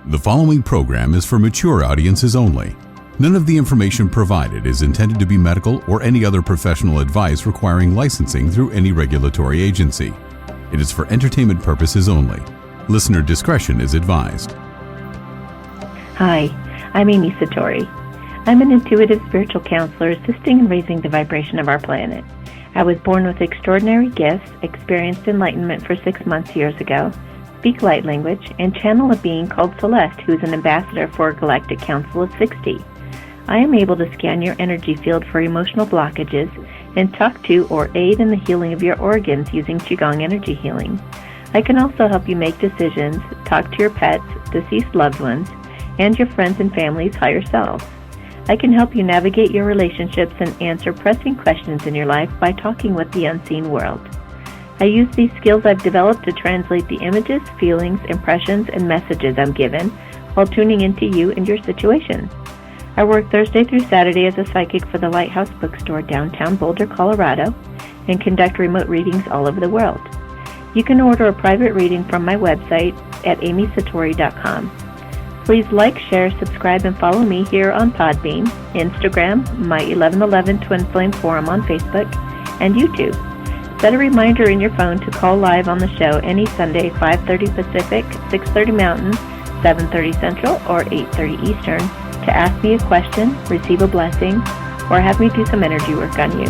The following program is for mature audiences only. None of the information provided is intended to be medical or any other professional advice requiring licensing through any regulatory agency. It is for entertainment purposes only. Listener discretion is advised. Hi, I'm Amy Satori. I'm an intuitive spiritual counselor assisting in raising the vibration of our planet. I was born with extraordinary gifts, experienced enlightenment for 6 months years ago, speak light language, and channel a being called Celeste, who is an ambassador for a galactic council of 60. I am able to scan your energy field for emotional blockages and talk to or aid in the healing of your organs using Qigong energy healing. I can also help you make decisions, talk to your pets, deceased loved ones, and your friends and family's higher selves. I can help you navigate your relationships and answer pressing questions in your life by talking with the unseen world. I use these skills I've developed to translate the images, feelings, impressions, and messages I'm given while tuning into you and your situation. I work Thursday through Saturday as a psychic for the Lighthouse Bookstore downtown Boulder, Colorado, and conduct remote readings all over the world. You can order a private reading from my website at amysatori.com. Please like, share, subscribe, and follow me here on Podbean, Instagram, my 1111 Twin Flame Forum on Facebook, and YouTube. Set a reminder in your phone to call live on the show any Sunday, 5:30 Pacific, 6:30 Mountain, 7:30 Central, or 8:30 Eastern, to ask me a question, receive a blessing, or have me do some energy work on you.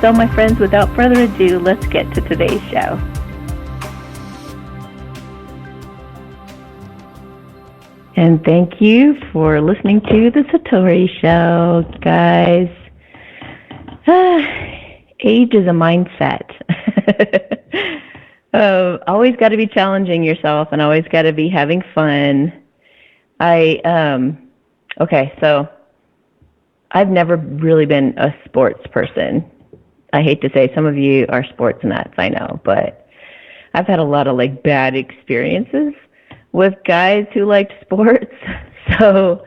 So, my friends, without further ado, let's get to today's show. And thank you for listening to the Satori Show, guys. Age is a mindset. Always got to be challenging yourself and always got to be having fun. So I've never really been a sports person. I hate to say some of you are sports nuts, I know, but I've had a lot of bad experiences with guys who liked sports. So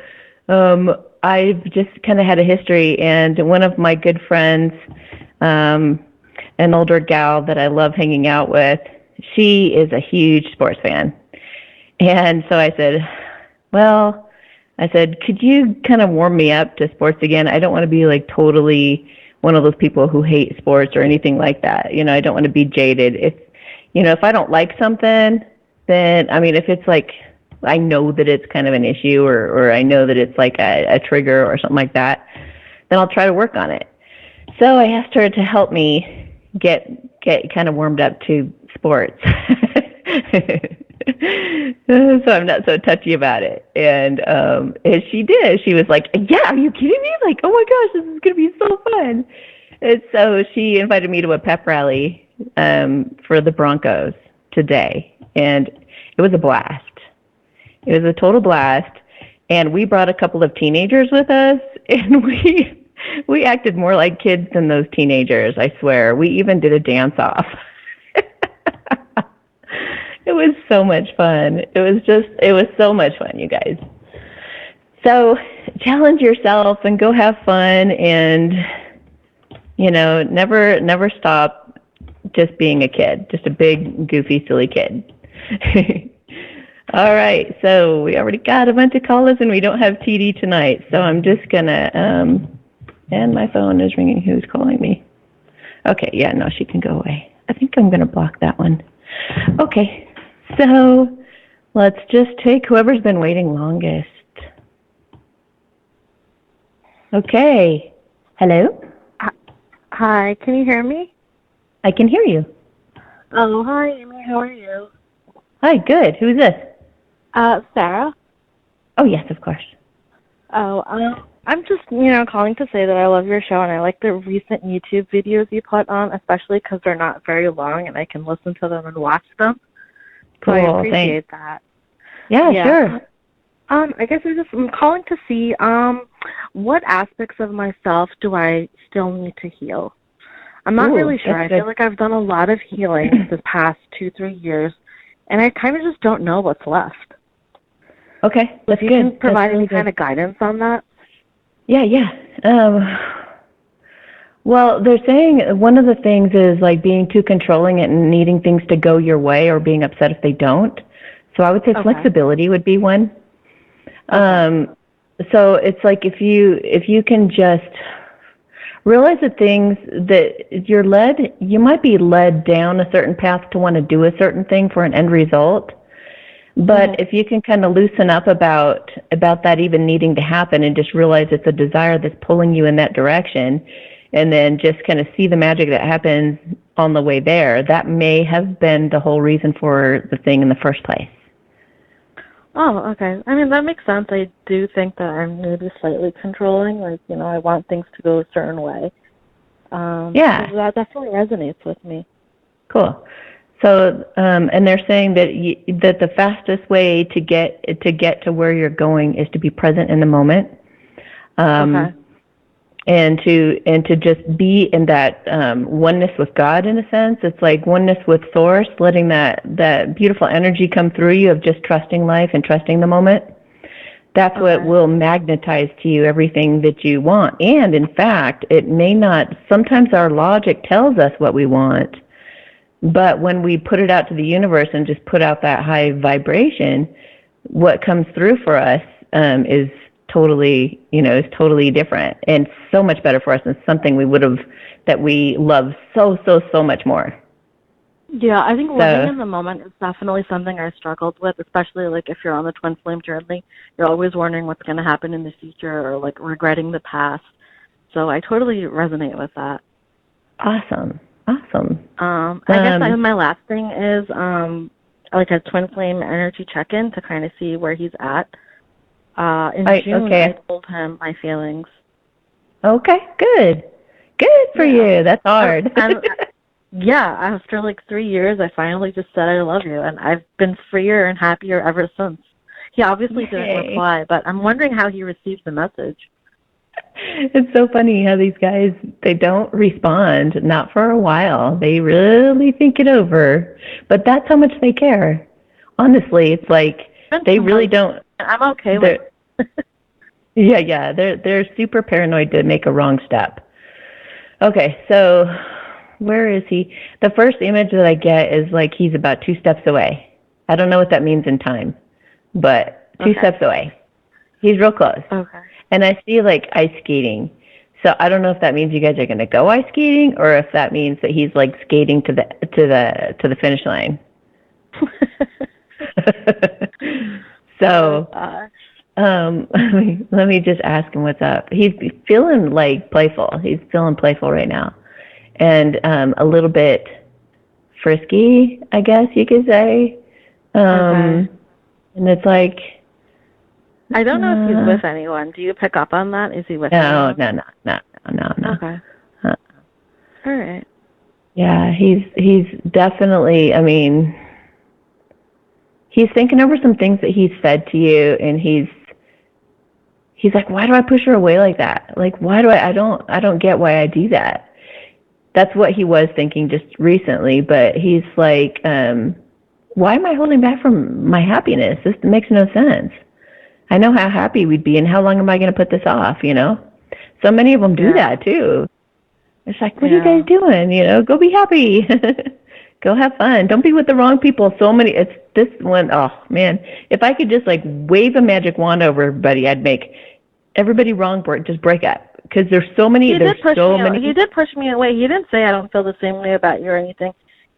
I've just kind of had a history, and one of my good friends, an older gal that I love hanging out with, she is a huge sports fan. And so I said, could you kind of warm me up to sports again? I don't want to be totally one of those people who hate sports or anything like that. I don't want to be jaded. If I don't like something, then, if it's I know that it's kind of an issue or I know that it's a trigger or something like that, then I'll try to work on it. So I asked her to help me get kind of warmed up to sports. So I'm not so touchy about it. And she did. She was like, yeah, are you kidding me? Oh my gosh, this is going to be so fun. And so she invited me to a pep rally for the Broncos today. And it was a blast. It was a total blast. And we brought a couple of teenagers with us, and we acted more like kids than those teenagers, I swear. We even did a dance-off. It was so much fun. It was so much fun, you guys. So challenge yourself and go have fun, and, never stop just being a kid, just a big, goofy, silly kid. All right, so we already got a bunch of callers, and we don't have TD tonight, so I'm just going to... and my phone is ringing. Who's calling me? Okay, yeah, no, she can go away. I think I'm going to block that one. Okay, so let's just take whoever's been waiting longest. Okay, hello? Hi, can you hear me? I can hear you. Oh, hi, Amy. How are you? Hi, good. Who's this? Sarah. Oh, yes, of course. Oh, I'm just, calling to say that I love your show, and I like the recent YouTube videos you put on, especially because they're not very long, and I can listen to them and watch them. Cool, so I appreciate thanks. that. Yeah, sure. I guess I'm calling to see what aspects of myself do I still need to heal. I'm not really sure. I feel like I've done a lot of healing this past 2-3 years, and I kind of just don't know what's left. Okay, that's good. good. You can provide really any kind of guidance on that? Yeah. Well, they're saying one of the things is being too controlling and needing things to go your way or being upset if they don't. So I would say flexibility would be one. So it's like if you can just realize the things that you might be led down a certain path to want to do a certain thing for an end result. But if you can kind of loosen up about that even needing to happen and just realize it's a desire that's pulling you in that direction, and then just kind of see the magic that happens on the way there, that may have been the whole reason for the thing in the first place. Oh, okay. I mean, that makes sense. I do think that I'm maybe slightly controlling. Like, I want things to go a certain way. Yeah. So that definitely resonates with me. Cool. So, and they're saying that that the fastest way to get to where you're going is to be present in the moment. Okay. And to just be in that oneness with God, in a sense. It's like oneness with Source, letting that beautiful energy come through you of just trusting life and trusting the moment. That's what will magnetize to you everything that you want. And in fact, it may not, sometimes our logic tells us what we want, but when we put it out to the universe and just put out that high vibration, what comes through for us is totally different and so much better for us, and something that we love so much more. Yeah, I think living in the moment is definitely something I struggled with, especially like if you're on the twin flame journey. You're always wondering what's going to happen in the future or like regretting the past. So I totally resonate with that. Awesome. I guess my last thing is like a twin flame energy check-in to kind of see where he's at. In June, I told him my feelings. Okay, good for you. That's hard. Yeah, after like 3 years, I finally just said I love you, and I've been freer and happier ever since. He obviously didn't reply, but I'm wondering how he received the message. It's so funny how these guys, they don't respond, not for a while. They really think it over, but that's how much they care. Honestly, it's like they really don't. I'm okay with it. Yeah, they're super paranoid to make a wrong step. Okay, so where is he? The first image that I get is like he's about 2 steps away. I don't know what that means in time, but 2 steps away. He's real close. Okay. And I see like ice skating. So I don't know if that means you guys are going to go ice skating, or if that means that he's like skating to the finish line. So, let me just ask him what's up. He's feeling like playful. He's feeling playful right now, and a little bit frisky, I guess you could say. And it's like, I don't know if he's with anyone. Do you pick up on that? Is he with anyone? No. Okay. All right. Yeah, he's definitely, I mean, he's thinking over some things that he's said to you, and he's like, why do I push her away like that? Like, why do I don't get why I do that. That's what he was thinking just recently, but he's like, why am I holding back from my happiness? This makes no sense. I know how happy we'd be, and how long am I going to put this off, So many of them do that, too. It's like, what are you guys doing? Go be happy. Go have fun. Don't be with the wrong people. It's this one, oh, man. If I could just, like, wave a magic wand over everybody, I'd make everybody wrong for it. Just break up. Because there's so many. He did push me away. He didn't say I don't feel the same way about you or anything.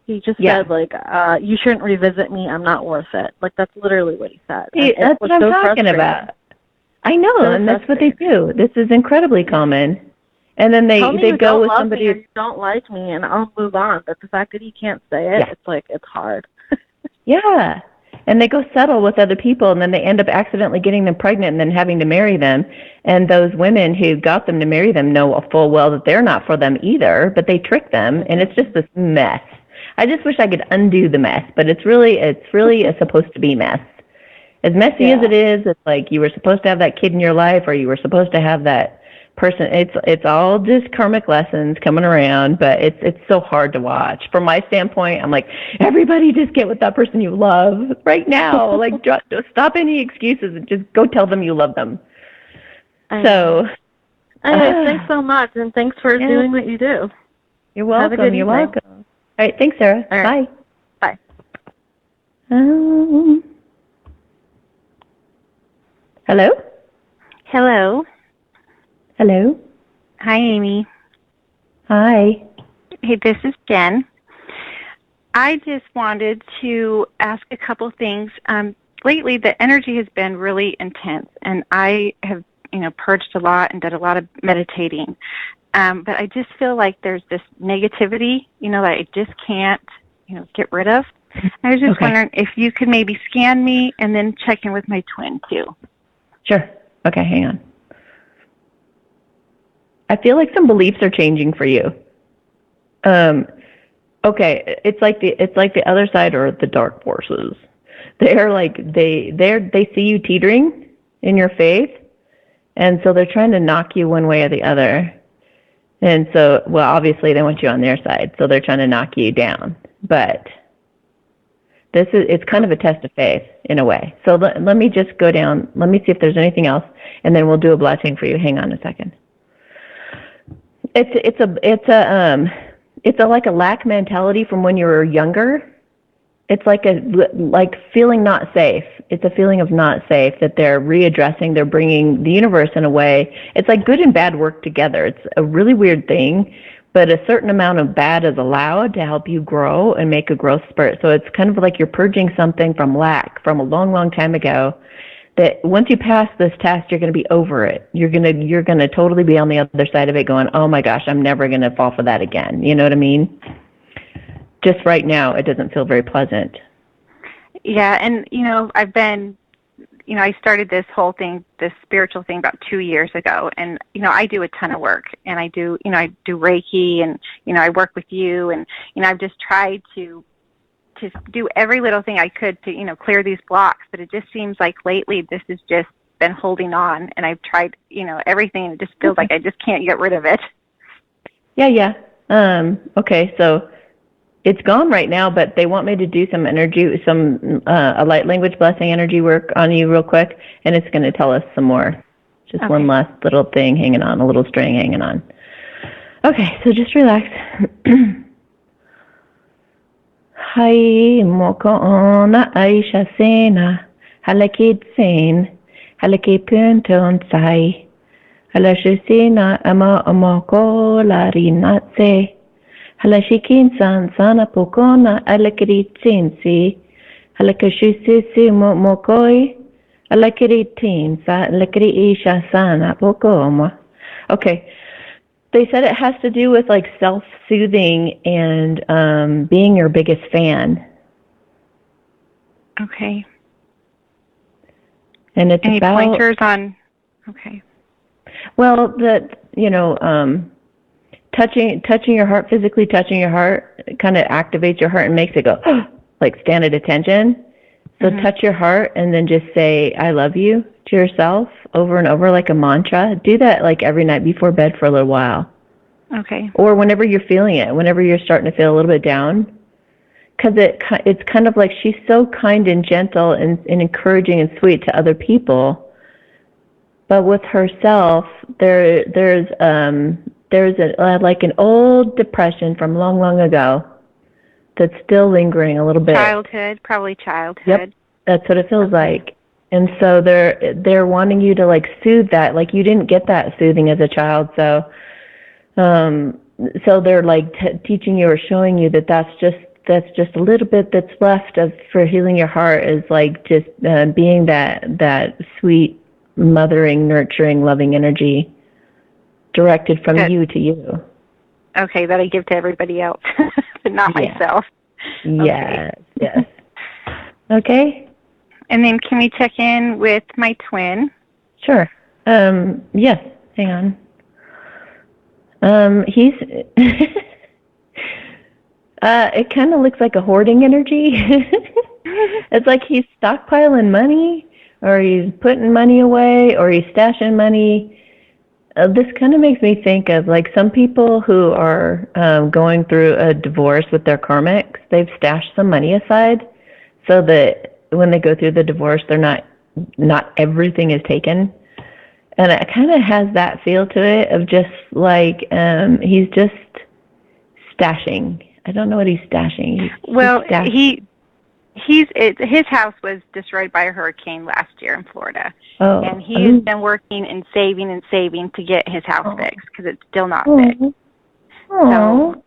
He just said, like, you shouldn't revisit me. I'm not worth it. Like, that's literally what he said. That's what I'm talking about. I know, and that's what they do. This is incredibly common. And then they go with somebody. You don't like me, and I'll move on. But the fact that he can't say it, it's like, it's hard. Yeah. And they go settle with other people, and then they end up accidentally getting them pregnant and then having to marry them. And those women who got them to marry them know full well that they're not for them either, but they trick them, and it's just this mess. I just wish I could undo the mess, but it's really a supposed to be mess. As messy as it is, it's like you were supposed to have that kid in your life, or you were supposed to have that person. It's all just karmic lessons coming around, but it's so hard to watch. From my standpoint, I'm like, everybody just get with that person you love right now. Like, stop any excuses and just go tell them you love them. Anyways, thanks so much, and thanks for doing what you do. You're welcome. Have a good You're evening. welcome. All right, thanks, Sarah. All right. Bye. Bye. Hello. Hello? Hello. Hello? Hi, Amy. Hi. Hey, this is Jen. I just wanted to ask a couple things. Lately, the energy has been really intense, and I have, purged a lot and did a lot of meditating. But I just feel like there's this negativity, that I just can't, get rid of. I was just wondering if you could maybe scan me and then check in with my twin, too. Sure. Okay, hang on. I feel like some beliefs are changing for you. Okay, it's like the other side or the dark forces. They're like they see you teetering in your faith, and so they're trying to knock you one way or the other. And so, well, obviously they want you on their side, so they're trying to knock you down. But it's kind of a test of faith in a way. So let me just go down. Let me see if there's anything else, and then we'll do a blessing for you. Hang on a second. It's like a lack mentality from when you were younger. It's like feeling not safe. It's a feeling of not safe that they're readdressing. They're bringing the universe in a way. It's like good and bad work together. It's a really weird thing, but a certain amount of bad is allowed to help you grow and make a growth spurt. So it's kind of like you're purging something from lack from a long, long time ago. That once you pass this test, you're going to be over it. You're going to totally be on the other side of it going, oh my gosh, I'm never going to fall for that again. You know what I mean? Just right now, it doesn't feel very pleasant. Yeah, and, I've been, I started this whole thing, this spiritual thing about 2 years ago, and, I do a ton of work, and I do Reiki, and, I work with you, and, I've just tried to do every little thing I could to, clear these blocks, but it just seems like lately this has just been holding on, and I've tried, everything, and it just feels like I just can't get rid of it. Yeah. Okay, so it's gone right now, but they want me to do some a light language blessing energy work on you real quick, and it's going to tell us some more. Just one last little thing hanging on, a little string hanging on. Okay, so just relax. Hai moko ona aisha sena halakid sen halake punton sai halashusina ama amoko la rinatse halashikin sana pokona alakritsinsi halakashusisi mokoi alakritinsa lakri isha sana pokoma. Okay. They said it has to do with like self-soothing and being your biggest fan. Okay. And it's any about pointers on? Okay. Well, touching your heart, physically touching your heart, kind of activates your heart and makes it go like stand at attention. So touch your heart and then just say "I love you" to yourself over and over like a mantra. Do that like every night before bed for a little while. Okay. Or whenever you're feeling it, whenever you're starting to feel a little bit down, because it's kind of like she's so kind and gentle and encouraging and sweet to other people, but with herself, there's like an old depression from long, long ago that's still lingering a little bit. Probably childhood. Yep, that's what it feels like. And so they're wanting you to like soothe that, like you didn't get that soothing as a child, so they're like teaching you or showing you that's just a little bit that's left for healing your heart is like just being that sweet, mothering, nurturing, loving energy directed from you to you. Okay, that I give to everybody else, but not myself. Yes, yes. Okay. And then can we check in with my twin? Sure. Yes, hang on. He's it kind of looks like a hoarding energy. It's like he's stockpiling money, or he's putting money away, or he's stashing money. This kind of makes me think of like some people who are going through a divorce with their karmics. They've stashed some money aside so that when they go through the divorce, they're not everything is taken. And it kind of has that feel to it of just like he's just stashing. I don't know what he's stashing. his house was destroyed by a hurricane last year in Florida, and he's been working and saving to get his house fixed because it's still not fixed. So,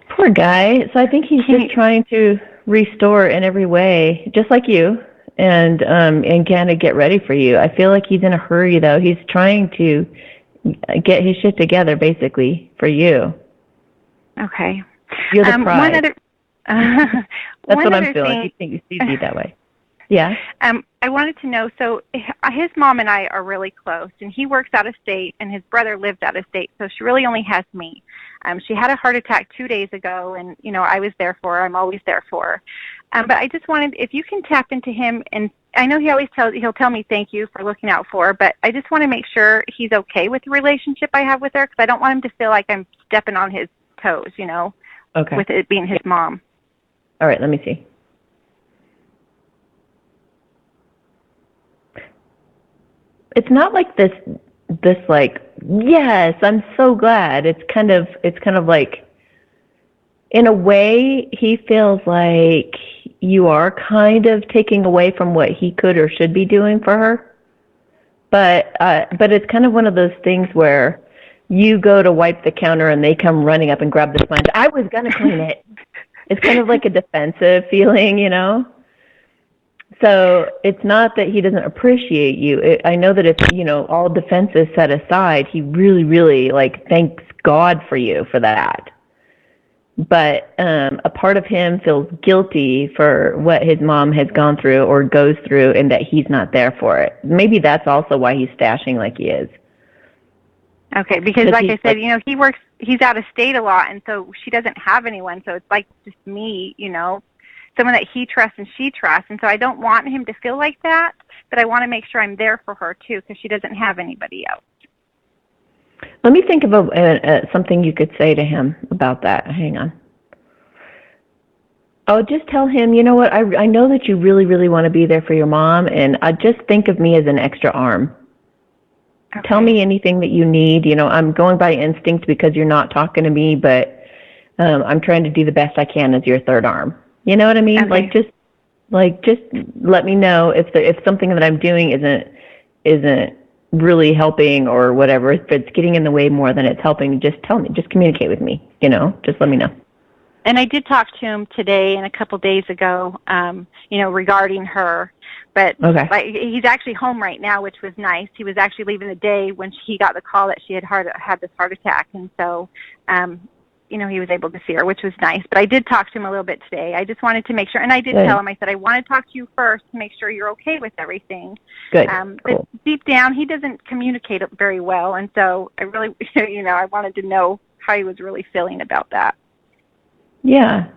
poor guy. So I think he's just trying to restore in every way, just like you, and kind of get ready for you. I feel like he's in a hurry, though. He's trying to get his shit together, basically, for you. Okay. You're the prize. That's one what other I'm feeling. You think you see me that way? Yeah. I wanted to know, so his mom and I are really close, and he works out of state, and his brother lives out of state, so she really only has me. She had a heart attack 2 days ago, and, I was there for her. I'm always there for her. But I just wanted, if you can tap into him, and I know he'll tell me thank you for looking out for her, but I just want to make sure he's okay with the relationship I have with her, because I don't want him to feel like I'm stepping on his toes, Okay. with it being his mom. All right, let me see. It's not like this like, yes, I'm so glad. It's kind of like, in a way, he feels like you are kind of taking away from what he could or should be doing for her. But it's kind of one of those things where you go to wipe the counter and they come running up and grab the sponge. I was going to clean it. It's kind of like a defensive feeling, So it's not that he doesn't appreciate you. I know that if, all defenses set aside, he really, really, thanks God for you for that. But a part of him feels guilty for what his mom has gone through or goes through, and that he's not there for it. Maybe that's also why he's stashing like he is. Okay, because like I said, he's out of state a lot, and so she doesn't have anyone, so it's like just me, someone that he trusts and she trusts, and so I don't want him to feel like that, but I want to make sure I'm there for her, too, because she doesn't have anybody else. Let me think of something you could say to him about that. Hang on. Oh, just tell him, you know what, I know that you really, really want to be there for your mom, and just think of me as an extra arm. Okay. Tell me anything that you need. I'm going by instinct because you're not talking to me, but I'm trying to do the best I can as your third arm. You know what I mean? Okay. Just let me know if something that I'm doing isn't really helping or whatever. If it's getting in the way more than it's helping, just tell me. Just communicate with me. Just let me know. And I did talk to him today and a couple days ago, regarding her. But he's actually home right now, which was nice. He was actually leaving the day when he got the call that she had this heart attack, and so, he was able to see her, which was nice. But I did talk to him a little bit today. I just wanted to make sure, and I did tell him, I said, I want to talk to you first to make sure you're okay with everything. Good. Cool. But deep down, he doesn't communicate very well, and so I really, I wanted to know how he was really feeling about that. Yeah.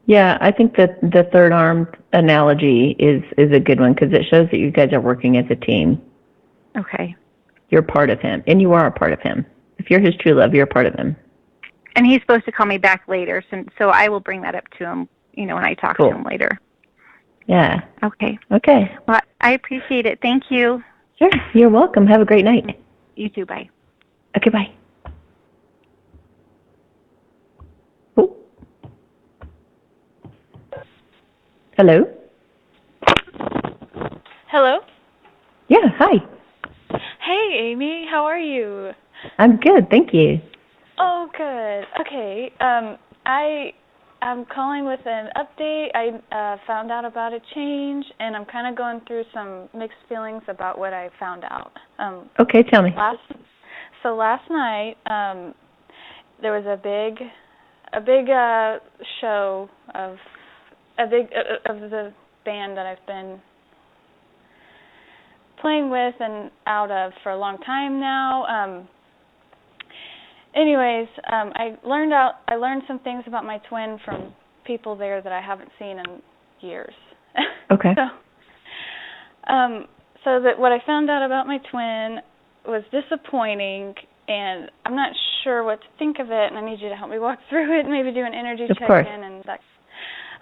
Yeah, I think that the third arm analogy is a good one because it shows that you guys are working as a team. Okay. You're part of him, and you are a part of him. If you're his true love, you're a part of him. And he's supposed to call me back later, so I will bring that up to him, when I talk to him later. Yeah. Okay. Okay. Well, I appreciate it. Thank you. Sure. You're welcome. Have a great night. You too. Bye. Okay, bye. Hello? Hello? Yeah, hi. Hey, Amy. How are you? I'm good, thank you. Oh, good. Okay. I'm calling with an update. I found out about a change, and I'm kind of going through some mixed feelings about what I found out. Okay, tell me. Last night, there was a big show of the band that I've been playing with and out of for a long time now. I learned some things about my twin from people there that I haven't seen in years. Okay. So that what I found out about my twin was disappointing, and I'm not sure what to think of it, and I need you to help me walk through it, maybe do an energy check-in. And that.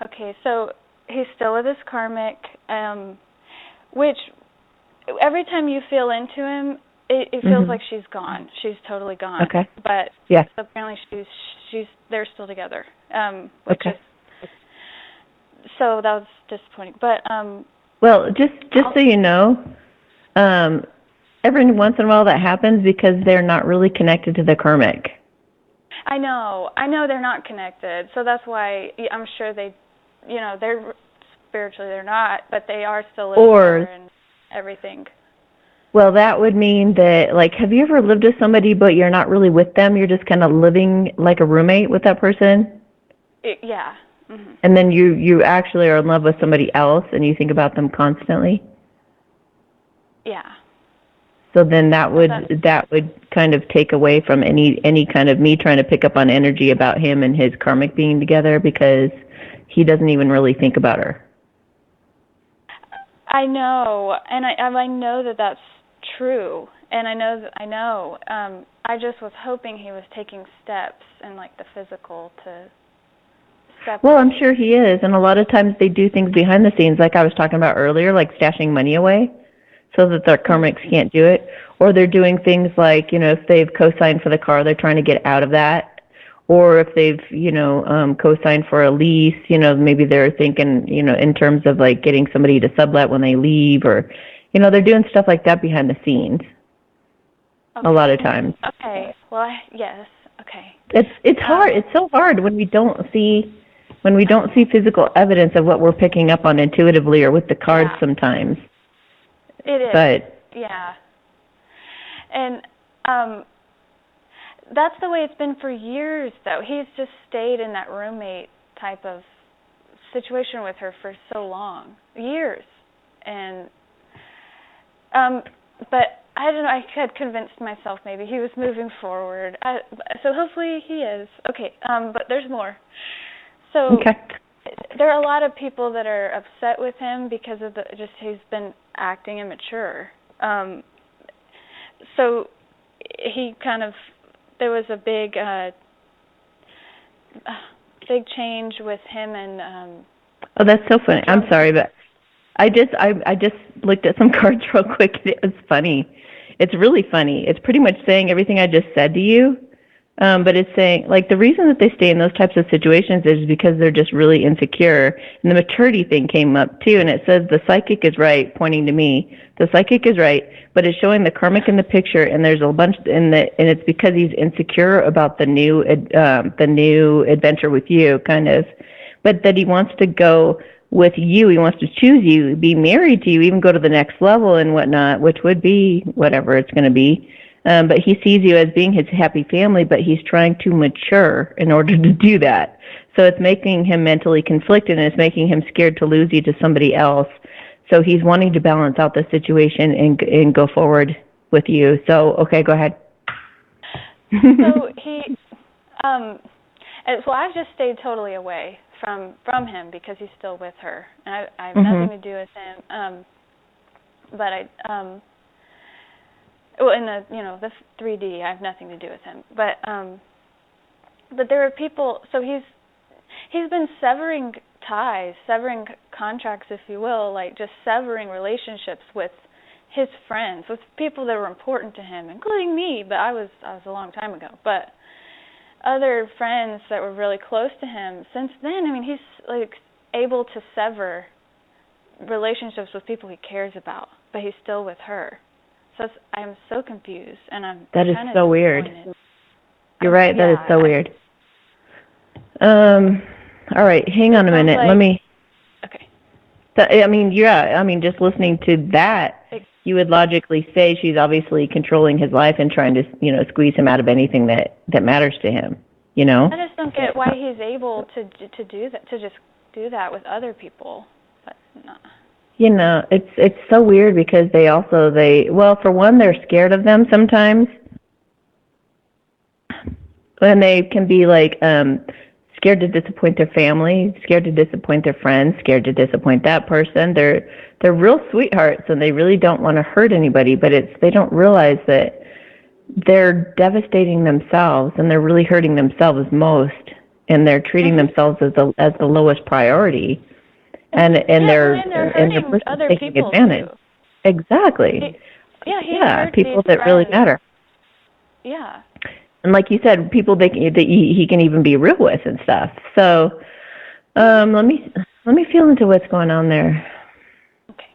Okay, so he's still with his karmic, which every time you feel into him, it feels like she's gone. She's totally gone. Okay. But yeah. apparently they're still together, So that was disappointing. But well, just so you know, every once in a while that happens because they're not really connected to the karmic. I know they're not connected. So that's why I'm sure they, they're spiritually they're not, but they are still living there and everything. Well, that would mean that, like, have you ever lived with somebody but you're not really with them? You're just kind of living like a roommate with that person? Yeah. Mm-hmm. And then you actually are in love with somebody else and you think about them constantly? Yeah. So then that would kind of take away from any kind of me trying to pick up on energy about him and his karmic being together, because he doesn't even really think about her. I know, and I know that that's true, and I know. I just was hoping he was taking steps in like the physical to step. Well, I'm sure he is, and a lot of times they do things behind the scenes, like I was talking about earlier, like stashing money away, so that their karmics can't do it, or they're doing things like, if they've co-signed for the car, they're trying to get out of that. Or if they've, co-signed for a lease, maybe they're thinking, in terms of like getting somebody to sublet when they leave, or, they're doing stuff like that behind the scenes. Okay. A lot of times. Okay. Well, yes. Okay. It's hard. It's so hard when we don't see physical evidence of what we're picking up on intuitively or with the cards sometimes. It is. But yeah. And that's the way it's been for years, though. He's just stayed in that roommate type of situation with her for so long, years. And, but I don't know, I had convinced myself maybe he was moving forward. So hopefully he is. Okay, but there's more. So there are a lot of people that are upset with him because of he's been acting immature. So he kind of, there was a big change with him and oh, that's so funny. I'm sorry, but I just looked at some cards real quick and it was funny. It's really funny. It's pretty much saying everything I just said to you. But it's saying, like, the reason that they stay in those types of situations is because they're just really insecure. And the maturity thing came up, too, and it says the psychic is right, pointing to me. The psychic is right, but it's showing the karmic in the picture, and there's a bunch and it's because he's insecure about the new adventure with you, kind of. But that he wants to go with you, he wants to choose you, be married to you, even go to the next level and whatnot, which would be whatever it's going to be. But he sees you as being his happy family, but he's trying to mature in order to do that. So it's making him mentally conflicted, and it's making him scared to lose you to somebody else. So he's wanting to balance out the situation and go forward with you. So, okay, go ahead. So he, well, I've just stayed totally away from him because he's still with her, and I have nothing to do with him. But well, in the 3D, I have nothing to do with him. But there are people. So he's been severing ties, severing contracts, if you will, like just severing relationships with his friends, with people that were important to him, including me. But I was a long time ago. But other friends that were really close to him. Since then, I mean, he's like able to sever relationships with people he cares about, but he's still with her. So I'm so confused, and that is so weird. You're right. That is so weird. All right, hang on a minute. Let me. Okay. Just listening to that, you would logically say she's obviously controlling his life and trying to, squeeze him out of anything that matters to him. I just don't get why he's able to do that, to just do that with other people, but not. It's so weird because for one, they're scared of them sometimes. And they can be like scared to disappoint their family, scared to disappoint their friends, scared to disappoint that person. They're real sweethearts and they really don't want to hurt anybody, but they don't realize that they're devastating themselves and they're really hurting themselves most, and they're treating themselves as the lowest priority. And they're other taking people advantage. Too. Exactly. People that really matter. Yeah. And like you said, people that he can even be real with and stuff. So let me Let me feel into what's going on there. Okay.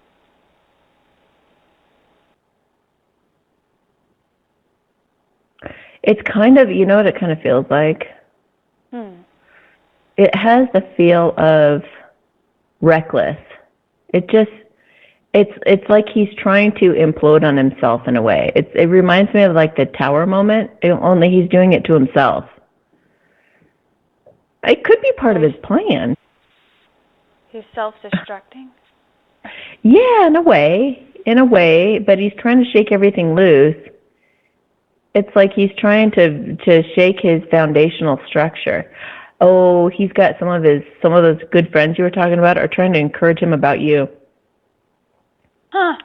It's kind of, you know what it kind of feels like? It has the feel of reckless. It's like he's trying to implode on himself in a way. It reminds me of like the tower moment, only he's doing it to himself. It could be part of his plan. He's self-destructing? Yeah, in a way, but he's trying to shake everything loose. It's like he's trying to shake his foundational structure. Oh, he's got some of those good friends you were talking about are trying to encourage him about you. Huh.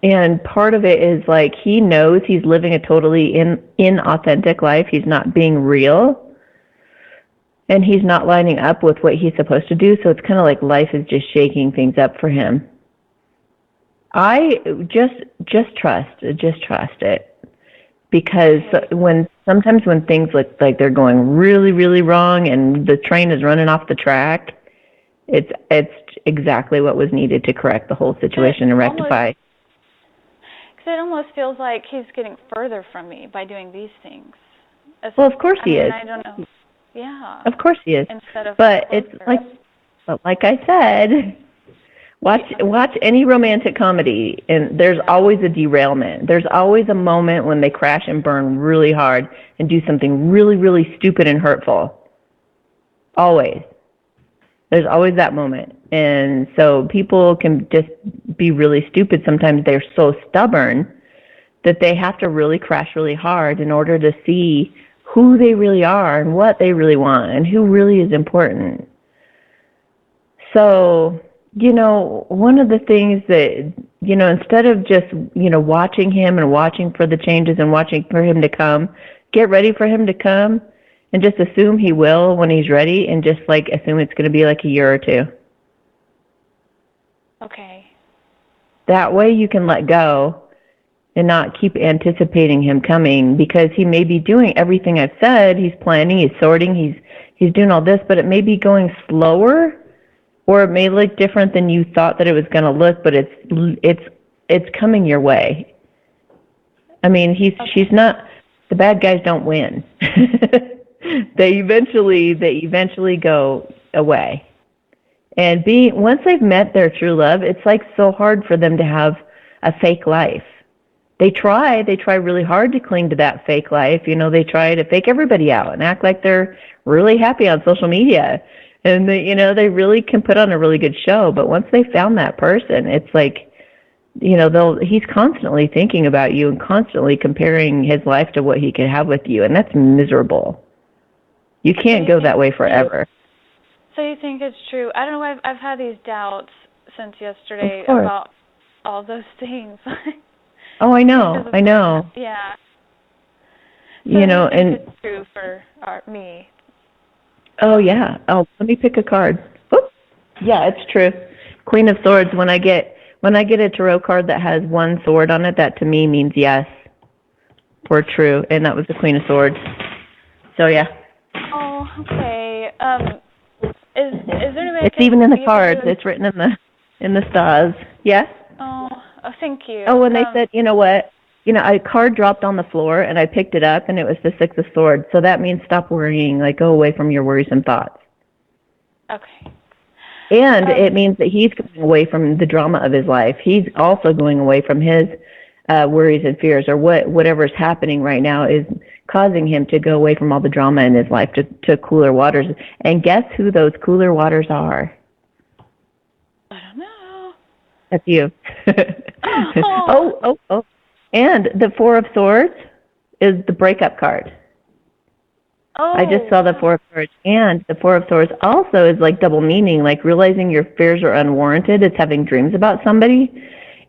And part of it is like he knows he's living a totally inauthentic life. He's not being real. And he's not lining up with what he's supposed to do. So it's kind of like life is just shaking things up for him. I just trust it. Because sometimes when things look like they're going really, really wrong and the train is running off the track, it's exactly what was needed to correct the whole situation and rectify. Because it almost feels like he's getting further from me by doing these things. Well, of course he is. I don't know. Yeah. Of course he is. Instead of but it's like I said, watch any romantic comedy, and there's always a derailment. There's always a moment when they crash and burn really hard and do something really, really stupid and hurtful. Always. There's always that moment. And so people can just be really stupid. Sometimes they're so stubborn that they have to really crash really hard in order to see who they really are and what they really want and who really is important. So, one of the things that, instead of just, watching him and watching for the changes and watching for him to come, get ready for him to come and just assume he will when he's ready and just assume it's going to be like a year or two. Okay. That way you can let go and not keep anticipating him coming, because he may be doing everything I've said. He's planning, he's sorting, he's doing all this, but it may be going slower, or it may look different than you thought that it was going to look, but it's coming your way. I mean, she's not, the bad guys don't win. They eventually go away. And once they've met their true love, it's so hard for them to have a fake life. They try really hard to cling to that fake life. They try to fake everybody out and act like they're really happy on social media. And they really can put on a really good show. But once they found that person, it's he's constantly thinking about you and constantly comparing his life to what he could have with you. And that's miserable. You can't go that way forever. So you think it's true? I don't know. I've had these doubts since yesterday about all those things. Oh, I know. Yeah. So and it's true for me. Oh yeah. Oh, let me pick a card. Oop. Yeah, it's true. Queen of Swords. When I get a tarot card that has one sword on it, that to me means yes or true, and that was the Queen of Swords. So yeah. Oh, okay. Is there any way? It's even in the cards. It's written in the stars. Yes. Oh, thank you. Oh, and they said, you know what? A card dropped on the floor, and I picked it up, and it was the Six of Swords. So that means stop worrying. Go away from your worrisome thoughts. Okay. And it means that he's going away from the drama of his life. He's also going away from his worries and fears, or whatever's happening right now is causing him to go away from all the drama in his life to cooler waters. And guess who those cooler waters are? I don't know. That's you. Oh. And the Four of Swords is the breakup card. Oh. I just saw the Four of Swords. And the Four of Swords also is double meaning, realizing your fears are unwarranted. It's having dreams about somebody.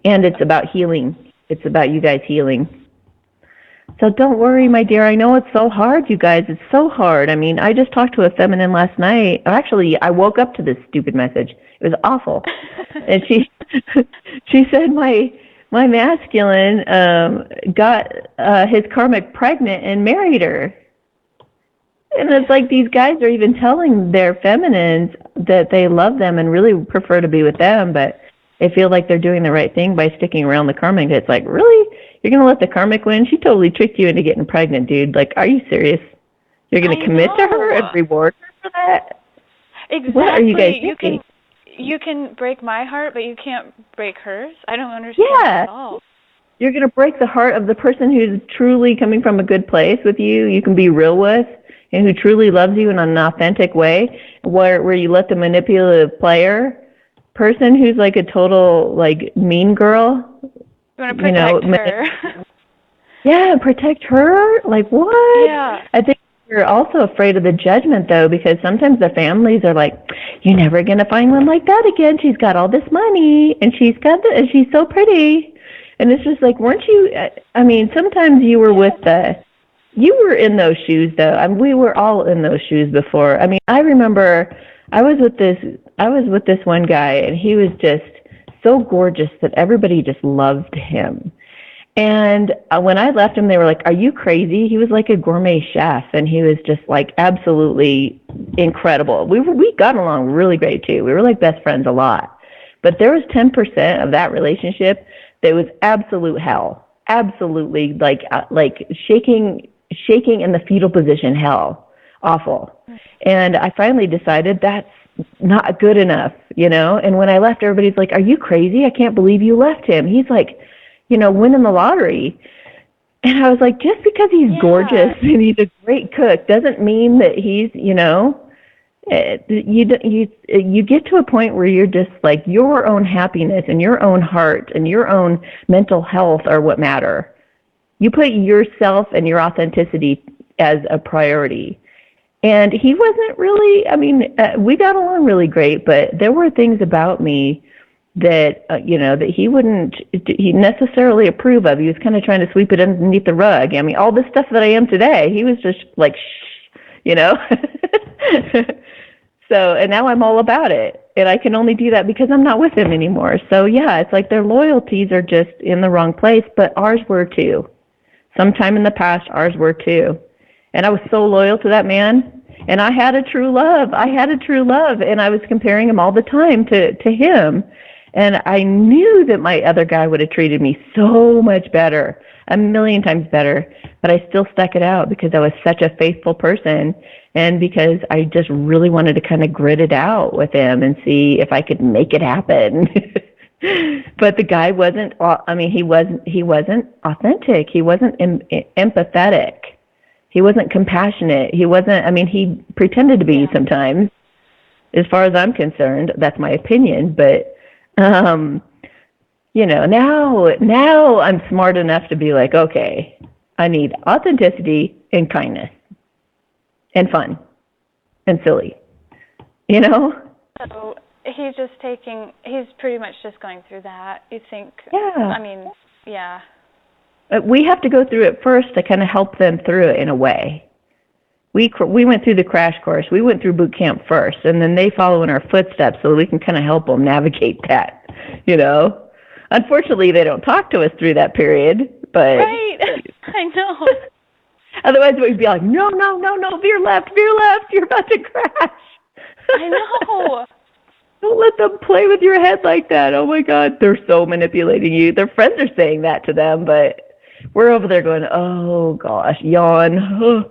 And it's about healing. It's about you guys healing. So don't worry, my dear. I know it's so hard, you guys. It's so hard. I mean, I just talked to a feminine last night. Actually, I woke up to this stupid message. It was awful. And she said my masculine got his karmic pregnant and married her. And it's like these guys are even telling their feminines that they love them and really prefer to be with them, but they feel like they're doing the right thing by sticking around the karmic. It's like, really? You're going to let the karmic win? She totally tricked you into getting pregnant, dude. Like, are you serious? You're going to commit to her and reward her for that? Exactly. What are you guys thinking? You can break my heart, but you can't break hers. I don't understand at all. You're going to break the heart of the person who's truly coming from a good place with you, you can be real with, and who truly loves you in an authentic way, where you let the manipulative player person who's like a total like mean girl. You want to protect her. Yeah, protect her? Like what? Yeah. I think you're also afraid of the judgment though, because sometimes the families are like, you're never going to find one like that again. She's got all this money and she's so pretty. And it's just like, weren't you, I mean, sometimes you were you were in those shoes though. I mean, we were all in those shoes before. I mean, I remember I was with this one guy and he was just so gorgeous that everybody just loved him. And when I left him, they were like, are you crazy? He was like a gourmet chef and he was just like absolutely incredible. We got along really great too. We were like best friends a lot. But there was 10% of that relationship that was absolute hell. Absolutely like shaking in the fetal position hell. Awful. And I finally decided that's not good enough, you know? And when I left, everybody's like, are you crazy? I can't believe you left him. He's like, you know, winning the lottery. And I was like, just because he's gorgeous and he's a great cook doesn't mean that he's, you know, you get to a point where you're just like your own happiness and your own heart and your own mental health are what matter. You put yourself and your authenticity as a priority. And he wasn't really, I mean, we got along really great, but there were things about me that, you know, that he necessarily approve of. He was kind of trying to sweep it underneath the rug. I mean, all this stuff that I am today, he was just like, shh, you know? So, and now I'm all about it. And I can only do that because I'm not with him anymore. So, yeah, it's like their loyalties are just in the wrong place, but ours were too. Sometime in the past, ours were too. And I was so loyal to that man. And I had a true love. And I was comparing him all the time to him. And I knew that my other guy would have treated me so much better, a million times better. But I still stuck it out because I was such a faithful person. And because I just really wanted to kind of grit it out with him and see if I could make it happen. But the guy wasn't, I mean, he wasn't authentic. He wasn't empathetic. He wasn't compassionate. He wasn't, I mean, he pretended to be sometimes. As far as I'm concerned, that's my opinion. But, you know, now I'm smart enough to be like, okay, I need authenticity and kindness. And fun. And silly. You know? So he's pretty much just going through that. You think? Yeah. I mean, yeah. We have to go through it first to kind of help them through it in a way. We went through the crash course. We went through boot camp first, and then they follow in our footsteps so we can kind of help them navigate that, you know? Unfortunately, they don't talk to us through that period, but... Right. I know. Otherwise, we'd be like, no, veer left, you're about to crash. I know. Don't let them play with your head like that. Oh, my God, they're so manipulating you. Their friends are saying that to them, but we're over there going, oh, gosh, yawn.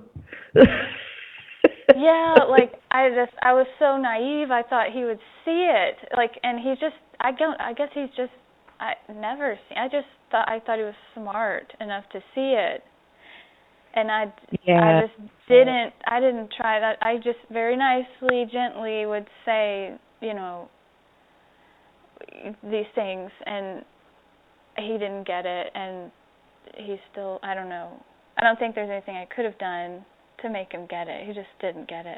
Yeah, like, I was so naive. I thought he would see it. Like, and he just, I guess he's just, I thought he was smart enough to see it. And I didn't try that. I just very nicely, gently would say, you know, these things, and he didn't get it, and he's still, I don't know. I don't think there's anything I could have done to make him get it. He just didn't get it.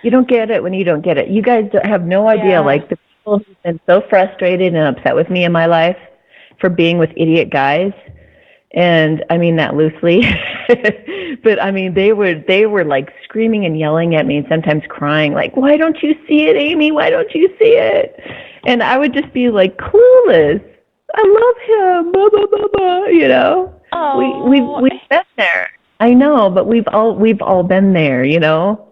You don't get it when you don't get it. You guys have no idea, like the people who've been so frustrated and upset with me in my life for being with idiot guys. And I mean that loosely, but I mean, they were like screaming and yelling at me and sometimes crying, like, why don't you see it, Amy? Why don't you see it? And I would just be like, clueless. I love him, blah, blah, blah, blah, you know? Oh. We've been there. I know, but we've all been there, you know?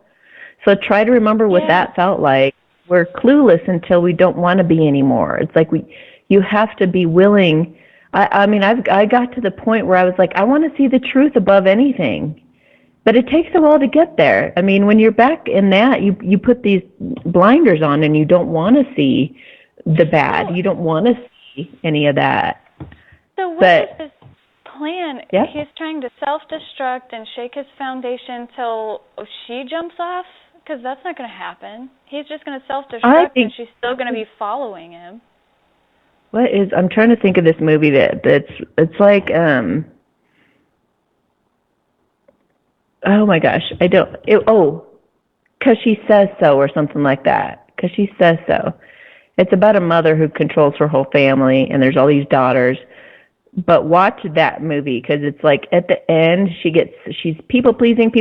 So try to remember what that felt like. We're clueless until we don't want to be anymore. It's like you have to be willing. I mean, I got to the point where I was like, I want to see the truth above anything. But it takes a while to get there. I mean, when you're back in that, you put these blinders on and you don't want to see the bad. You don't want to see any of that. So what is his plan? Yeah? He's trying to self-destruct and shake his foundation till she jumps off? Because that's not going to happen. He's just going to self-destruct and she's still going to be following him. I'm trying to think of this movie it's like, oh my gosh, Because She Says So or something like that. Because She Says So. It's about a mother who controls her whole family, and there's all these daughters. But watch that movie, because it's like at the end, she's people pleasing,